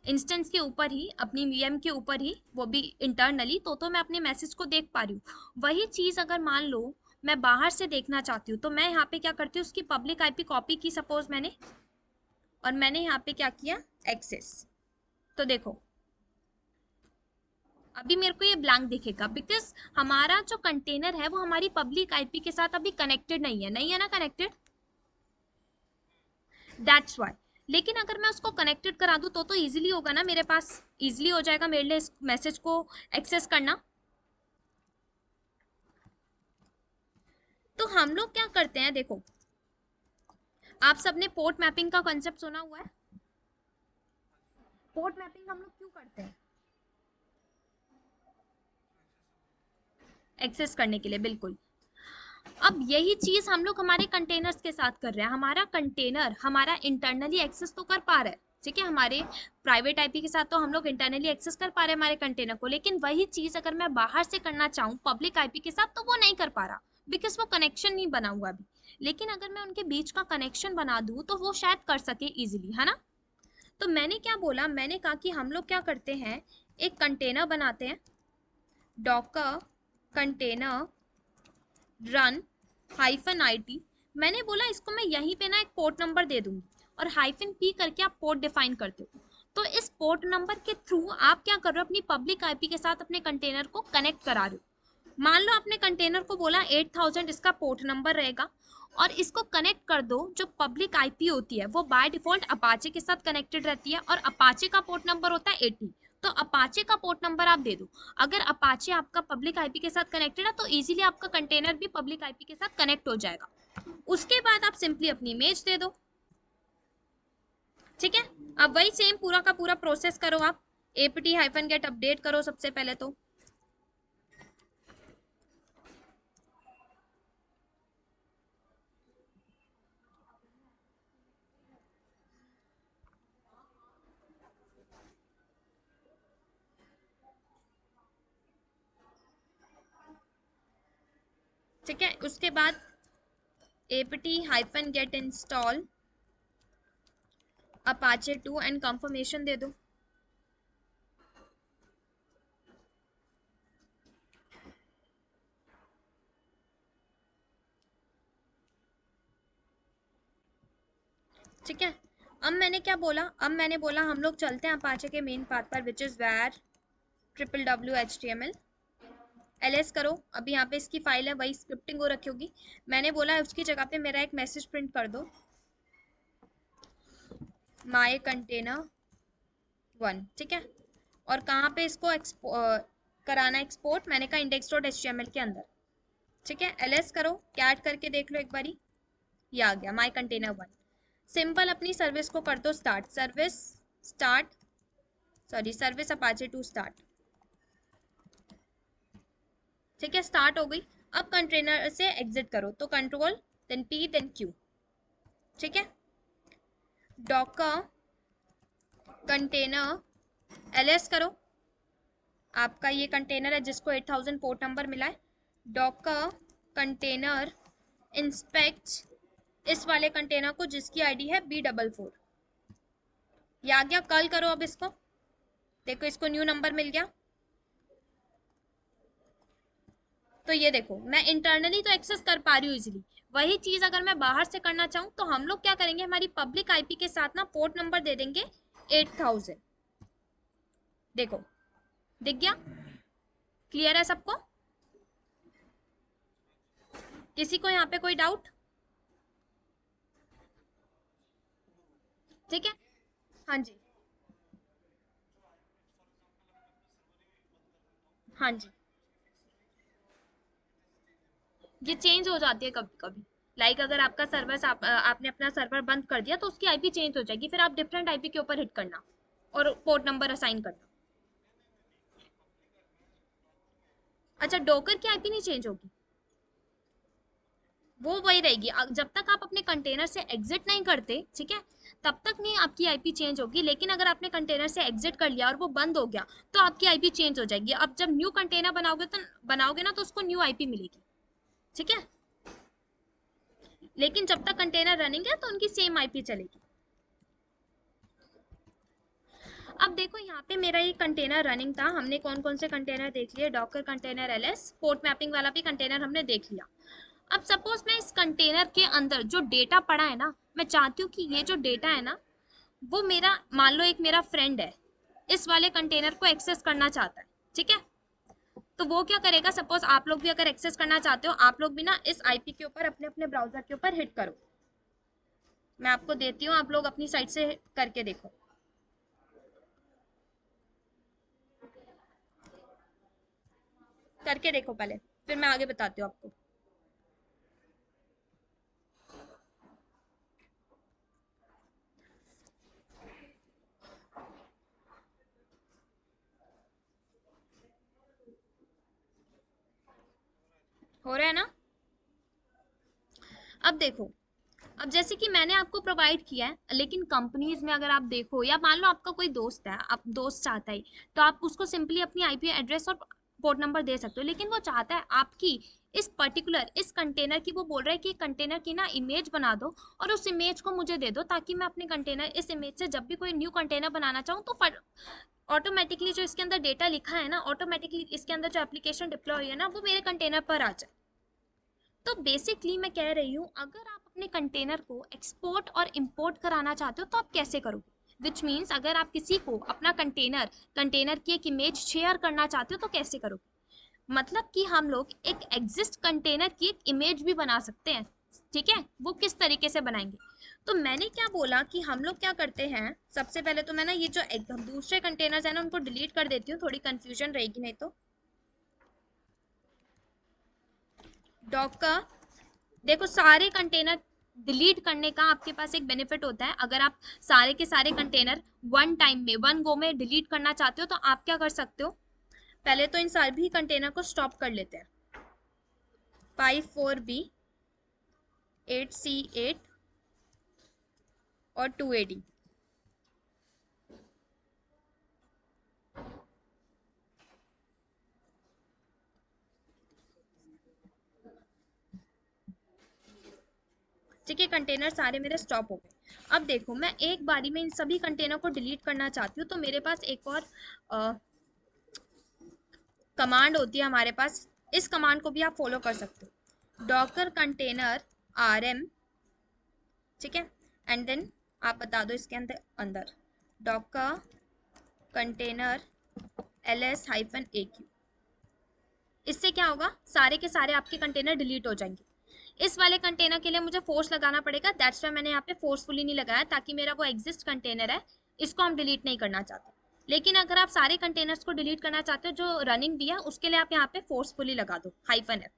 इंस्टेंस के ऊपर ही, अपनी वीएम के ऊपर ही, वो भी इंटरनली, तो मैं अपने मैसेज को देख पा रही हूँ। वही चीज अगर मान लो मैं बाहर से देखना चाहती हूँ, तो मैं यहाँ पे क्या करती हूँ, उसकी पब्लिक आईपी कॉपी की सपोज मैंने, और मैंने यहाँ पे क्या किया, एक्सेस। तो देखो अभी मेरे को ये ब्लैंक दिखेगा, बिकॉज हमारा जो कंटेनर है वो हमारी पब्लिक आईपी के साथ अभी कनेक्टेड नहीं है, नहीं है ना कनेक्टेड, दैट्स वाई। लेकिन अगर मैं उसको कनेक्टेड करा दूं तो इजीली होगा ना, मेरे पास इजीली हो जाएगा मेरे लिए इस मैसेज को एक्सेस करना। तो हम लोग क्या करते हैं, देखो आप सबने पोर्ट मैपिंग का कॉन्सेप्ट सुना हुआ है। पोर्ट मैपिंग हम लोग क्यों करते हैं, एक्सेस करने के लिए, बिल्कुल। अब यही चीज हम लोग हमारे कंटेनर्स के साथ कर रहे हैं। हमारा कंटेनर हमारा इंटरनली एक्सेस तो कर पा रहा है, ठीक है, हमारे प्राइवेट आईपी के साथ तो हम लोग इंटरनली एक्सेस कर पा रहे हैं हमारे कंटेनर को, लेकिन वही चीज अगर मैं बाहर से करना चाहूँ पब्लिक आईपी के साथ, तो वो नहीं कर पा रहा, बिकॉज वो कनेक्शन नहीं बना हुआ अभी। लेकिन अगर मैं उनके बीच का कनेक्शन बना दूं तो वो शायद कर सके इजिली, है ना। तो मैंने क्या बोला, मैंने कहा कि हम लोग क्या करते हैं, एक कंटेनर बनाते हैं, डॉकर कंटेनर रन -it। मैंने बोला इसको मैं यहीं पे ना एक पोर्ट नंबर दे दूंगी, और -p करके आप पोर्ट डिफाइन करते हो। तो इस पोर्ट नंबर के थ्रू आप क्या कर रहे हो, अपनी पब्लिक आईपी के साथ अपने कंटेनर को कनेक्ट करा रहे हो। मान लो आपने कंटेनर को बोला 8000 इसका पोर्ट नंबर रहेगा, और इसको कनेक्ट कर दो। जो पब्लिक आईपी होती है वो बाय डिफॉल्ट अपाचे के साथ कनेक्टेड रहती है, और अपाचे का पोर्ट नंबर होता है 80। तो अपाचे का पोर्ट नंबर आप दे दो। अगर अपाचे आपका पब्लिक आईपी के साथ कनेक्टेड है, तो इजीली आपका कंटेनर भी पब्लिक आईपी के साथ कनेक्ट हो जाएगा। उसके बाद आप सिंपली अपनी इमेज दे दो। ठीक है, अब वही सेम पूरा का पूरा प्रोसेस करो आप, apt-get अपडेट करो सबसे पहले तो। ठीक है, उसके बाद apt-get install apache 2 and confirmation दे दो। ठीक है, अब मैंने क्या बोला, अब मैंने बोला हम लोग चलते हैं अपाचे के मेन पाथ पर, which is where www.html ls करो। अभी यहाँ पे इसकी फाइल है, वही स्क्रिप्टिंग हो रखी होगी। मैंने बोला है उसकी जगह पे मेरा एक मैसेज प्रिंट कर दो, माय कंटेनर 1। ठीक है, और कहाँ पे इसको कराना एक्सपोर्ट, मैंने कहा index.html के अंदर। ठीक है, ls करो, कैट करके देख लो एक बारी, ये आ गया माय कंटेनर 1। सिंपल अपनी सर्विस को कर दो start, start service Apache to start. ठीक है, स्टार्ट हो गई। अब कंटेनर से एग्जिट करो, तो control then P then Q. ठीक है, डॉकर कंटेनर एलएस करो, आपका ये कंटेनर है जिसको 8000 पोर्ट नंबर मिला है। डॉकर कंटेनर इंस्पेक्ट इस वाले कंटेनर को जिसकी आईडी है B44। ये आ गया, कल करो अब इसको, देखो इसको न्यू नंबर मिल गया। तो ये देखो मैं इंटरनली तो एक्सेस कर पा रही हूँ इजीली, वही चीज अगर मैं बाहर से करना चाहूँ तो हम लोग क्या करेंगे, हमारी पब्लिक आईपी के साथ ना पोर्ट नंबर दे देंगे 8000। देखो दिख गया, क्लियर है सबको? किसी को यहाँ पे कोई डाउट? ठीक है, हाँ जी, हाँ जी, ये चेंज हो जाती है कभी कभी। लाइक अगर आपका सर्वर आपने अपना सर्वर बंद कर दिया तो उसकी आईपी चेंज हो जाएगी, फिर आप डिफरेंट आईपी के ऊपर हिट करना और पोर्ट नंबर असाइन करना। अच्छा, डोकर की आईपी नहीं चेंज होगी, वो वही रहेगी जब तक आप अपने कंटेनर से एग्जिट नहीं करते। ठीक है, तब तक नहीं आपकी आईपी चेंज होगी, लेकिन अगर आपने कंटेनर से एग्जिट कर लिया और वो बंद हो गया तो आपकी आईपी चेंज हो जाएगी। अब जब न्यू कंटेनर बनाओगे ना तो उसको न्यू आईपी मिलेगी। ठीक है, लेकिन जब तक कंटेनर रनिंग है तो उनकी सेम आईपी चलेगी। अब देखो यहाँ पे मेरा ये कंटेनर रनिंग था, हमने कौन कौन से कंटेनर देख लिए, Docker container LS, port mapping वाला भी कंटेनर हमने देख लिया। अब सपोज मैं इस कंटेनर के अंदर जो डेटा पड़ा है ना, मैं चाहती हूँ कि ये जो डेटा है ना वो मेरा, मान लो एक मेरा फ्रेंड है इस वाले कंटेनर को एक्सेस करना चाहता है। ठीक है, तो वो क्या करेगा, सपोज आप लोग भी अगर एक्सेस करना चाहते हो, आप लोग भी ना इस आईपी के ऊपर अपने अपने ब्राउजर के ऊपर हिट करो। मैं आपको देती हूँ, आप लोग अपनी साइड से करके देखो। करके देखो पहले, फिर मैं आगे बताती हूँ आपको। हो रहा है ना? अब देखो, अब जैसे कि मैंने आपको प्रोवाइड किया है, लेकिन कंपनीज में अगर आप देखो, या मान लो आपका कोई दोस्त है, आप दोस्त चाहता है तो आप उसको सिंपली अपनी आईपी एड्रेस और पोर्ट नंबर दे सकते हो, लेकिन वो चाहता है आपकी इस पर्टिकुलर इस कंटेनर की, वो बोल रहा है कि कंटेनर की ना इमेज बना दो और उस इमेज को मुझे दे दो, ताकि मैं अपने कंटेनर इस इमेज से जब भी कोई न्यू कंटेनर बनाना चाहूँ तो ऑटोमेटिकली जो इसके अंदर डेटा लिखा है ना, ऑटोमेटिकली इसके अंदर जो एप्लीकेशन डिप्लॉय हुई है ना, वो मेरे कंटेनर पर आ जाए। तो बेसिकली मैं कह रही हूँ, अगर आप अपने कंटेनर को एक्सपोर्ट और इंपोर्ट कराना चाहते हो तो आप कैसे करोगे, विच मीन्स अगर आप किसी को अपना कंटेनर की एक इमेज शेयर करना चाहते हो तो कैसे करोगे। मतलब कि हम लोग एक एग्जिस्ट कंटेनर की एक इमेज भी बना सकते हैं। ठीक है, वो किस तरीके से बनाएंगे, तो मैंने क्या बोला कि हम लोग क्या करते हैं, सबसे पहले तो मैं ना ये जो एकदम दूसरे कंटेनर्स है ना उनको डिलीट कर देती हूँ, थोड़ी कंफ्यूजन रहेगी नहीं तो। डॉकर, देखो सारे कंटेनर डिलीट करने का आपके पास एक बेनिफिट होता है। अगर आप सारे के सारे कंटेनर वन टाइम में, वन गो में डिलीट करना चाहते हो तो आप क्या कर सकते हो, पहले तो इन सभी कंटेनर को स्टॉप कर लेते हैं। 54B 8C8 और 2AD। ठीक है, कंटेनर सारे मेरे स्टॉप हो गए। अब देखो मैं एक बारी में इन सभी कंटेनर को डिलीट करना चाहती हूँ, तो मेरे पास एक और कमांड होती है हमारे पास, इस कमांड को भी आप फॉलो कर सकते हो, डॉकर कंटेनर RM। ठीक है, एंड देन आप बता दो इसके अंदर अंदर डॉकर कंटेनर LS-AQ। इससे क्या होगा, सारे के सारे आपके कंटेनर डिलीट हो जाएंगे। इस वाले कंटेनर के लिए मुझे फोर्स लगाना पड़ेगा, दैट्स वाई मैंने यहाँ पे फोर्सफुली नहीं लगाया, ताकि मेरा वो एग्जिस्ट कंटेनर है इसको हम डिलीट नहीं करना चाहते। लेकिन अगर आप सारे कंटेनर्स को डिलीट करना चाहते हो जो रनिंग भी है, उसके लिए आप यहाँ पे फोर्सफुली लगा दो -F।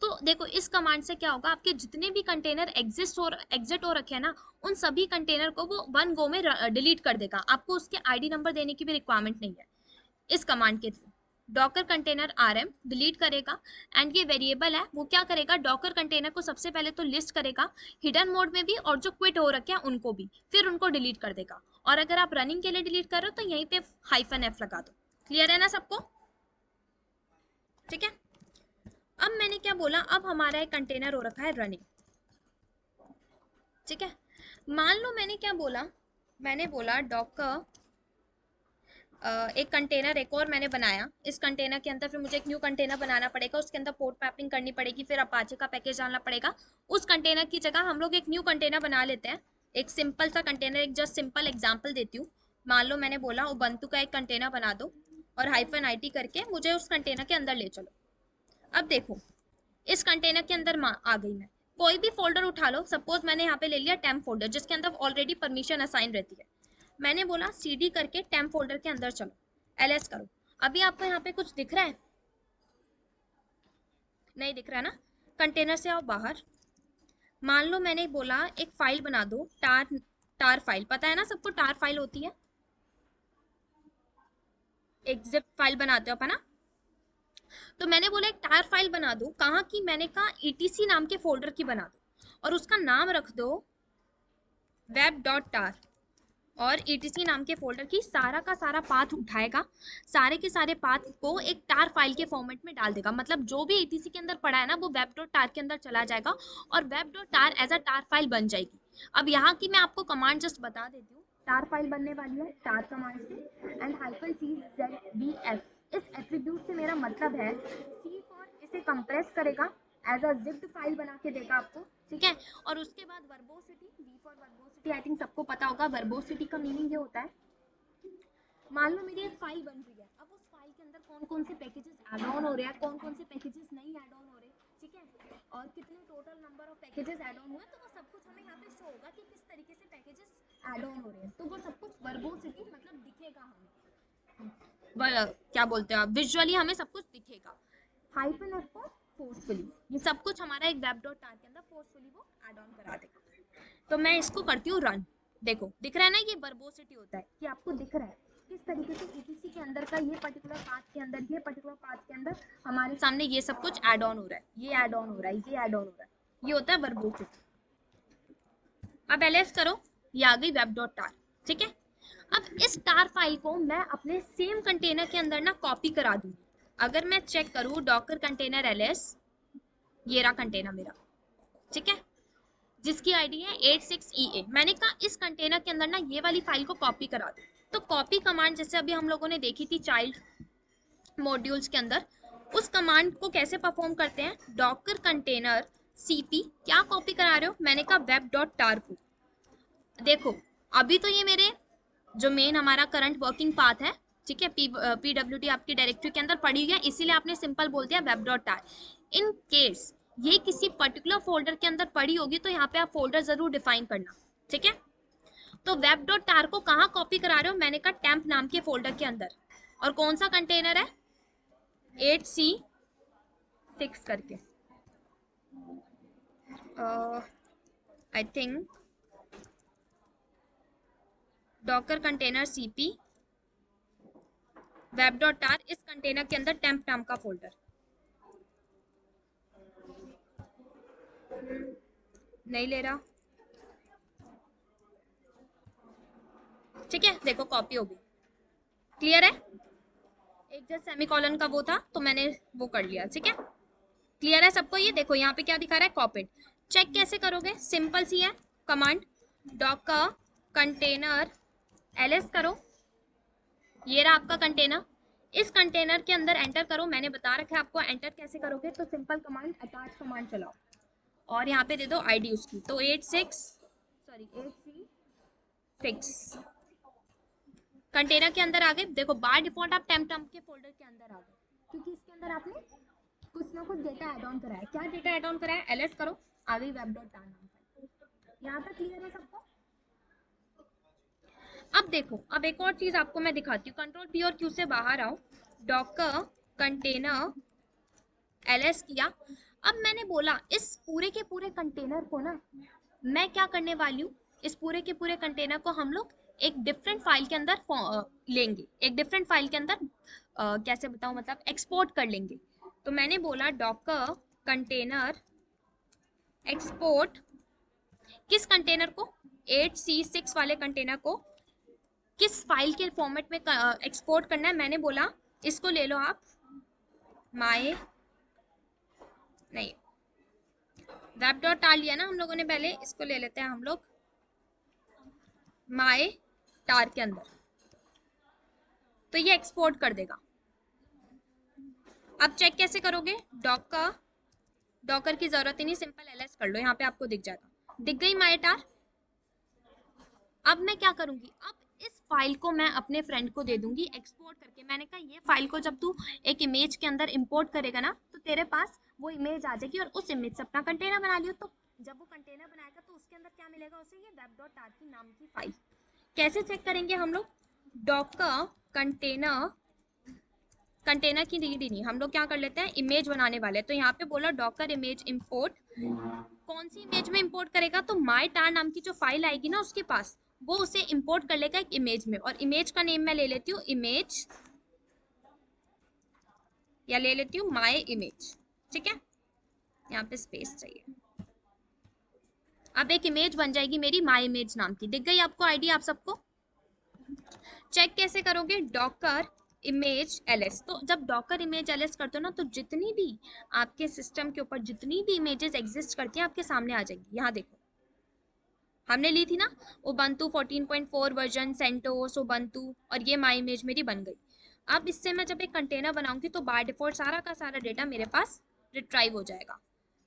तो देखो इस कमांड से क्या होगा, आपके जितने भी कंटेनर एग्जिट हो रखे हैं ना, उन सभी कंटेनर को वो वन गो में डिलीट कर देगा। आपको उसके आईडी नंबर देने की भी रिक्वायरमेंट नहीं है। इस कमांड के through Docker container RM delete करेगा। एंड ये वेरिएबल है, वो क्या करेगा, डॉकर कंटेनर को सबसे पहले तो लिस्ट करेगा हिडन मोड में भी, और जो क्विट हो रखे हैं उनको भी, फिर उनको डिलीट कर देगा। और अगर आप रनिंग के लिए डिलीट कर रहे हो तो यहीं पे -f लगा दो। क्लियर है ना सबको? ठीक है। अब मैंने क्या बोला, अब हमारा एक कंटेनर हो रखा है रनिंग। ठीक है, मान लो मैंने क्या बोला, मैंने बोला डॉकर एक कंटेनर एक और मैंने बनाया। इस कंटेनर के अंदर फिर मुझे एक न्यू कंटेनर बनाना पड़ेगा, उसके अंदर पोर्ट मैपिंग करनी पड़ेगी, फिर अपाचे का पैकेज डालना पड़ेगा। उस कंटेनर की जगह हम लोग एक न्यू कंटेनर बना लेते हैं, एक सिंपल सा कंटेनर। एक जस्ट सिंपल एग्जांपल देती हूँ। मान लो मैंने बोला उबंटू का एक कंटेनर बना दो और -it करके मुझे उस कंटेनर के अंदर ले चलो। अब देखो इस कंटेनर के अंदर आ गई मैं। कोई भी फोल्डर उठा लो, सपोज मैंने यहाँ पे ले लिया टेम्प फोल्डर, जिसके अंदर ऑलरेडी परमिशन असाइन रहती है। मैंने बोला cd करके टेम्प फोल्डर के अंदर चलो, ls करो। अभी आपको यहाँ पे कुछ दिख रहा है? नहीं दिख रहा ना? कंटेनर से आओ बाहर। मान लो मैंने बोला एक फाइल बना दो, टार फाइल, पता है ना सबको टार फाइल होती है, एक जिप फाइल बनाते हो अपन ना। तो मैंने बोला एक टार फाइल बना दो, कहाँ की, मैंने कहा etc नाम के फोल्डर की बना दो, और उसका नाम रख दो web.tar। और etc नाम के फोल्डर की सारा का सारा पाथ उठाएगा, सारे के सारे पाथ को एक टार फाइल के फॉर्मेट में डाल देगा। मतलब जो भी etc के अंदर पड़ा है ना, वो web.tar के अंदर चला जाएगा और web.tar as a tar file बन जाएगी। अब यहाँ की मैं आपको कमांड जस्ट बता देती हूँ। टार फाइल बनने वाली है टार कमांड से, एंड -czbf। इस एट्रीब्यूट से मेरा मतलब है सी फॉर इसे कंप्रेस करेगा, एज अ जिप्ड फाइल बना के देगा आपको। ठीक है, और उसके बाद वर्बोसिटी, वी फॉर वर्बोसिटी, आई थिंक सबको पता होगा वर्बोसिटी का मीनिंग ये होता है। मान लो मेरी एक फाइल बन रही है, अब उस फाइल के अंदर कौन कौन से पैकेजेस ऐड ऑन हो रहे हैं, कौन कौन से पैकेजेस नहीं ऐड ऑन हो रहे, ठीक है, और कितने total number of packages add on हुए, तो वो सब कुछ हमें यहाँ पे शो होगा कि किस तरीके से पैकेजेस ऐड ऑन हो रहे हैं। तो वो सब कुछ वर्बोसिटी मतलब दिखेगा हमें, क्या बोलते हैं आप, विजुअली हमें सब कुछ दिखेगा। -f को फोर्सफुली, ये सब कुछ हमारा एक web.tar के अंदर फोर्सफुली वो ऐड ऑन करा देगा। तो मैं इसको करती हूँ रन। देखो दिख रहा है ना, ये वर्बोसिटी होता है कि आपको दिख रहा है किस तरीके से etc के अंदर का ये पर्टिकुलर पाथ के अंदर, ये पर्टिकुलर पाथ के अंदर हमारे सामने ये सब कुछ ऐड ऑन हो रहा है, ये ऐड ऑन हो रहा है, ये ऐड ऑन हो रहा है, ये होता है वर्बोसिटी। अब ls करो, ये आ गई web.tar। ठीक है, अब इस टार फाइल को मैं अपने सेम कंटेनर के अंदर ना कॉपी करा दूंगी। अगर मैं चेक करूँ डॉकर कंटेनर ls, ये रहा कंटेनर मेरा, ठीक है, जिसकी आईडी है 86EA। मैंने कहा इस कंटेनर के अंदर ना ये वाली फाइल को कॉपी करा दो। तो कॉपी कमांड जैसे अभी हम लोगों ने देखी थी चाइल्ड मॉड्यूल्स के अंदर, उस कमांड को कैसे परफॉर्म करते हैं, डॉकर कंटेनर cp, क्या कॉपी करा रहे हो, मैंने कहा web.tar को। देखो अभी तो ये मेरे जो मेन हमारा करंट वर्किंग पाथ है, ठीक है, pwd आपकी डायरेक्टरी के अंदर पड़ी हुई है, इसीलिए आपने सिंपल बोल दिया web.tar। इन केस ये किसी पर्टिकुलर फोल्डर के अंदर पड़ी होगी तो यहाँ पे आप फोल्डर जरूर डिफाइन करना। ठीक है, तो web.tar को कहाँ कॉपी करा रहे हो, मैंने कहा टेम्प नाम के फोल्डर के अंदर। और कौन सा कंटेनर है, 8c6 करके, I think Docker container cp web.tar, इस कंटेनर के अंदर टेम्प नाम का फोल्डर। नहीं ले रहा, ठीक है, देखो कॉपी हो गई। क्लियर है, एक जस्ट सेमीकोलन का वो था तो मैंने वो कर लिया। ठीक है, क्लियर है सबको? ये देखो यहाँ पे क्या दिखा रहा है, कॉपीड। चेक कैसे करोगे, सिंपल सी है कमांड, डॉकर कंटेनर ls करो, ये रहा आपका कंटेनर। इस कंटेनर के अंदर एंटर करो, मैंने बता रखा है आपको एंटर कैसे करोगे। तो सिंपल कमांड अटैच कमांड चलाओ और यहाँ पे दे दो आईडी उसकी, तो 8c6 कंटेनर के अंदर आ गए। देखो बाय डिफॉल्ट आप टेम्प के फोल्डर के अंदर आ गए, क्योंकि इसके अंदर आपने कुछ ना कुछ डेटा ऐड ऑन कराया। क्या डेटा ऐड ऑन कराया, ls करो, आ गई web.tar नाम फाइल। यहाँ तक क्लियर है सबको? अब देखो, अब एक और चीज आपको मैं दिखाती हूँ, कंट्रोल p और q से बाहर आओ, डॉकर कंटेनर ls किया। अब मैंने बोला इस पूरे के पूरे कंटेनर को ना मैं क्या करने वाली हूँ, इस पूरे के पूरे कंटेनर को हम लोग एक डिफरेंट फाइल के अंदर लेंगे, एक डिफरेंट फाइल के अंदर कैसे बताऊँ, मतलब एक्सपोर्ट कर लेंगे। तो मैंने बोला डॉकर कंटेनर एक्सपोर्ट, किस कंटेनर को, 8C6 वाले कंटेनर को किस फाइल के फॉर्मेट में एक्सपोर्ट करना है। मैंने बोला इसको ले लो आप, माय, नहीं वेब डॉट टार लिया ना हम लोगों ने पहले, इसको ले लेते हैं हम लोग माय टार के अंदर, तो ये एक्सपोर्ट कर देगा। अब चेक कैसे करोगे, डॉकर, डॉकर की जरूरत ही नहीं, सिंपल एलएस कर लो, यहाँ पे आपको दिख जाएगा, दिख गई माय टार। अब मैं क्या करूंगी, अब इस फाइल को मैं अपने फ्रेंड को दे दूंगी एक्सपोर्ट करके। मैंने कहा ये फाइल को जब तू एक इमेज के अंदर इंपोर्ट करेगा ना तो तेरे पास वो इमेज आ जाएगी और उस इमेज से अपना कंटेनर बना लियो। तो जब वो कंटेनर बनाएगा तो उसके अंदर क्या मिलेगा उसे, ये वेब डॉट टार की नाम की फाइल। कैसे चेक करेंगे हम लोग, डॉकर कंटेनर, कंटेनर की रीड ही नहीं, हम लोग क्या कर लेते हैं इमेज बनाने वाले हैं। तो यहाँ पे बोला डॉकर इमेज इंपोर्ट, कौन सी इमेज में इंपोर्ट करेगा, तो माय टार नाम की जो फाइल आएगी ना उसके पास, वो उसे इंपोर्ट कर लेगा एक इमेज में, और इमेज का नेम मैं ले लेती हूँ इमेज, या ले लेती हूँ माय इमेज, ठीक है, यहाँ पे स्पेस चाहिए। अब एक इमेज बन जाएगी मेरी माय इमेज नाम की, दिख गई आपको आईडी आप सबको। चेक कैसे करोगे, डॉकर इमेज एलएस, तो जब डॉकर इमेज एलएस करते हो ना तो जितनी भी आपके सिस्टम के ऊपर जितनी भी इमेजेस एग्जिस्ट करती हैं आपके सामने आ जाएंगी। यहाँ देखो हमने ली थी ना उबंटू 14.4 वर्जन, सेंटोस, उबंटू, और ये माई इमेज मेरी बन गई। अब इससे मैं जब एक कंटेनर बनाऊंगी तो बाय डिफॉल्ट सारा का सारा डेटा मेरे पास रिट्राइव हो जाएगा।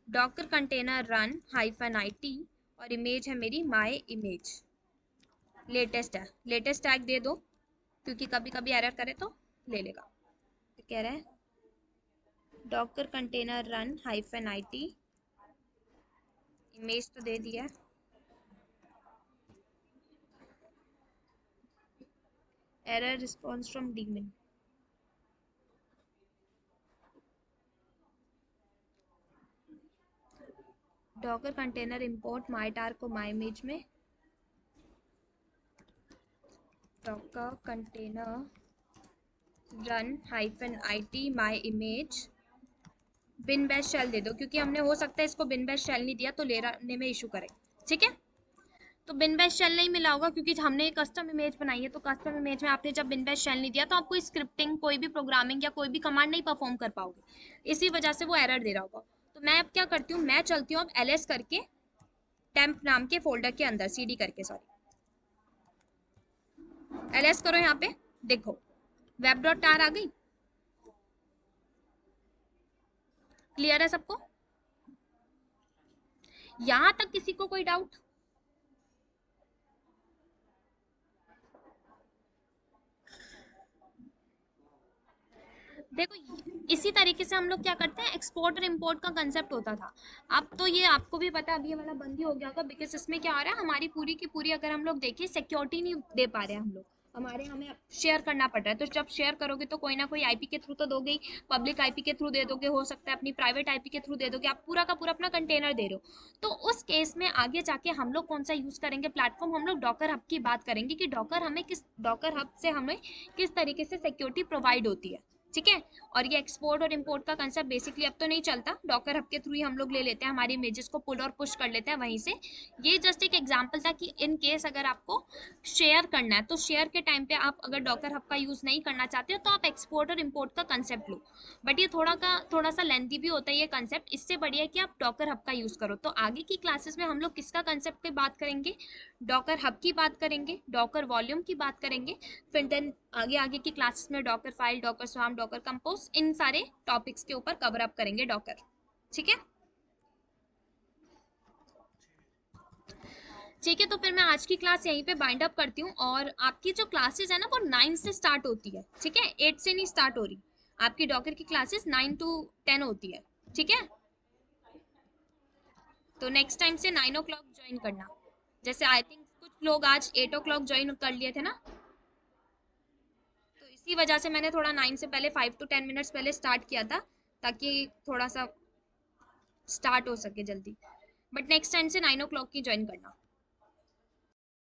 डॉकर कंटेनर रन -it, और इमेज है मेरी माई इमेज, लेटेस्ट है, लेटेस्ट टैग दे दो क्योंकि कभी कभी एरर करे तो ले लेगा। तो कह रहा है Docker container run -it, image तो दे दिया है, error response from daemon, Docker container import my tar को माई इमेज में, Docker container run -it my image, bin bash shell दे दो क्योंकि हमने हो सकता है इसको बिन बैश शेल नहीं दिया तो लेने में इशू करे, ठीक है। तो बिन बैश शेल नहीं मिला होगा क्योंकि हमने एक कस्टम इमेज बनाई है, तो कस्टम इमेज में आपने जब बिन बैश शेल नहीं दिया तो आप कोई स्क्रिप्टिंग, कोई भी प्रोग्रामिंग या कोई भी कमांड नहीं परफॉर्म कर पाओगे, इसी वजह से वो एरर दे रहा होगा। तो मैं अब क्या करती हूँ, मैं चलती हूँ अब एलएस करके टेम्प नाम के फोल्डर के अंदर, सीडी करके, सॉरी एलएस करो, यहाँ पे देखो वेब डॉट टार आ गई, क्लियर है सबको, यहां तक किसी को कोई डाउट। देखो इसी तरीके से हम लोग क्या करते हैं, एक्सपोर्ट और इम्पोर्ट का कंसेप्ट होता था। अब तो ये आपको भी पता है, अब ये वाला बंद ही हो गया होगा बिकॉज इसमें क्या हो रहा है, हमारी पूरी की पूरी अगर हम लोग देखें सिक्योरिटी नहीं दे पा रहे हैं हम लोग, हमारे हमें शेयर करना पड़ रहा है। तो जब शेयर करोगे तो कोई ना कोई आईपी के थ्रू तो दोगे ही, पब्लिक आईपी के थ्रू दे दोगे, हो सकता है अपनी प्राइवेट आईपी के थ्रू दे दोगे, आप पूरा का पूरा अपना कंटेनर दे रहे हो। तो उस केस में आगे जाके हम लोग कौन सा यूज करेंगे प्लेटफॉर्म, हम लोग डॉकर हब की बात करेंगे कि डॉकर हमें किस, डॉकर हब से हमें किस तरीके से सिक्योरिटी प्रोवाइड होती है, ठीक है। और ये एक्सपोर्ट और इंपोर्ट का कंसेप्ट बेसिकली अब तो नहीं चलता, डॉकर हब के थ्रू ही हम लोग ले लेते हैं, हमारी इमेजेस को पुल और पुश कर लेते हैं वहीं से। ये जस्ट एक एग्जांपल था कि इन केस अगर आपको शेयर करना है तो शेयर के टाइम पे आप अगर डॉकर हब का यूज नहीं करना चाहते हो तो आप एक्सपोर्ट और इंपोर्ट का कंसेप्ट लो, बट ये थोड़ा सा लेंथी भी होता है ये कंसेप्ट, इससे बढ़िया है कि आप डॉकर हब का यूज करो। तो आगे की क्लासेस में हम लोग किसका कंसेप्ट पे बात करेंगे, डॉकर हब की बात करेंगे, डॉकर वॉल्यूम की बात करेंगे, फिर देन आगे आगे की क्लासेस में Docker file, Docker swarm, Docker compose, इन सारे टॉपिक्स के ऊपर कवर अप करेंगे डॉकर, ठीक है। ठीक है, तो फिर मैं आज की क्लास यहीं पे बाइंड अप करती हूँ, और आपकी जो क्लासेस है ना वो 9 से स्टार्ट होती है, ठीक है, 8 से नहीं स्टार्ट हो रही, आपकी डॉकर की क्लासेस 9 to 10 होती है, ठीक है। तो नेक्स्ट टाइम से 9 o'clock ज्वाइन करना, जैसे आई थिंक कुछ लोग आज 8 o'clock ज्वाइन कर लिए थे ना, तो इसी वजह से मैंने थोड़ा 9 से पहले 5 to 10 मिनट्स पहले स्टार्ट किया था, ताकि थोड़ा सा स्टार्ट हो सके जल्दी। बट नेक्स्ट टाइम से 9 o'clock की ज्वाइन करना।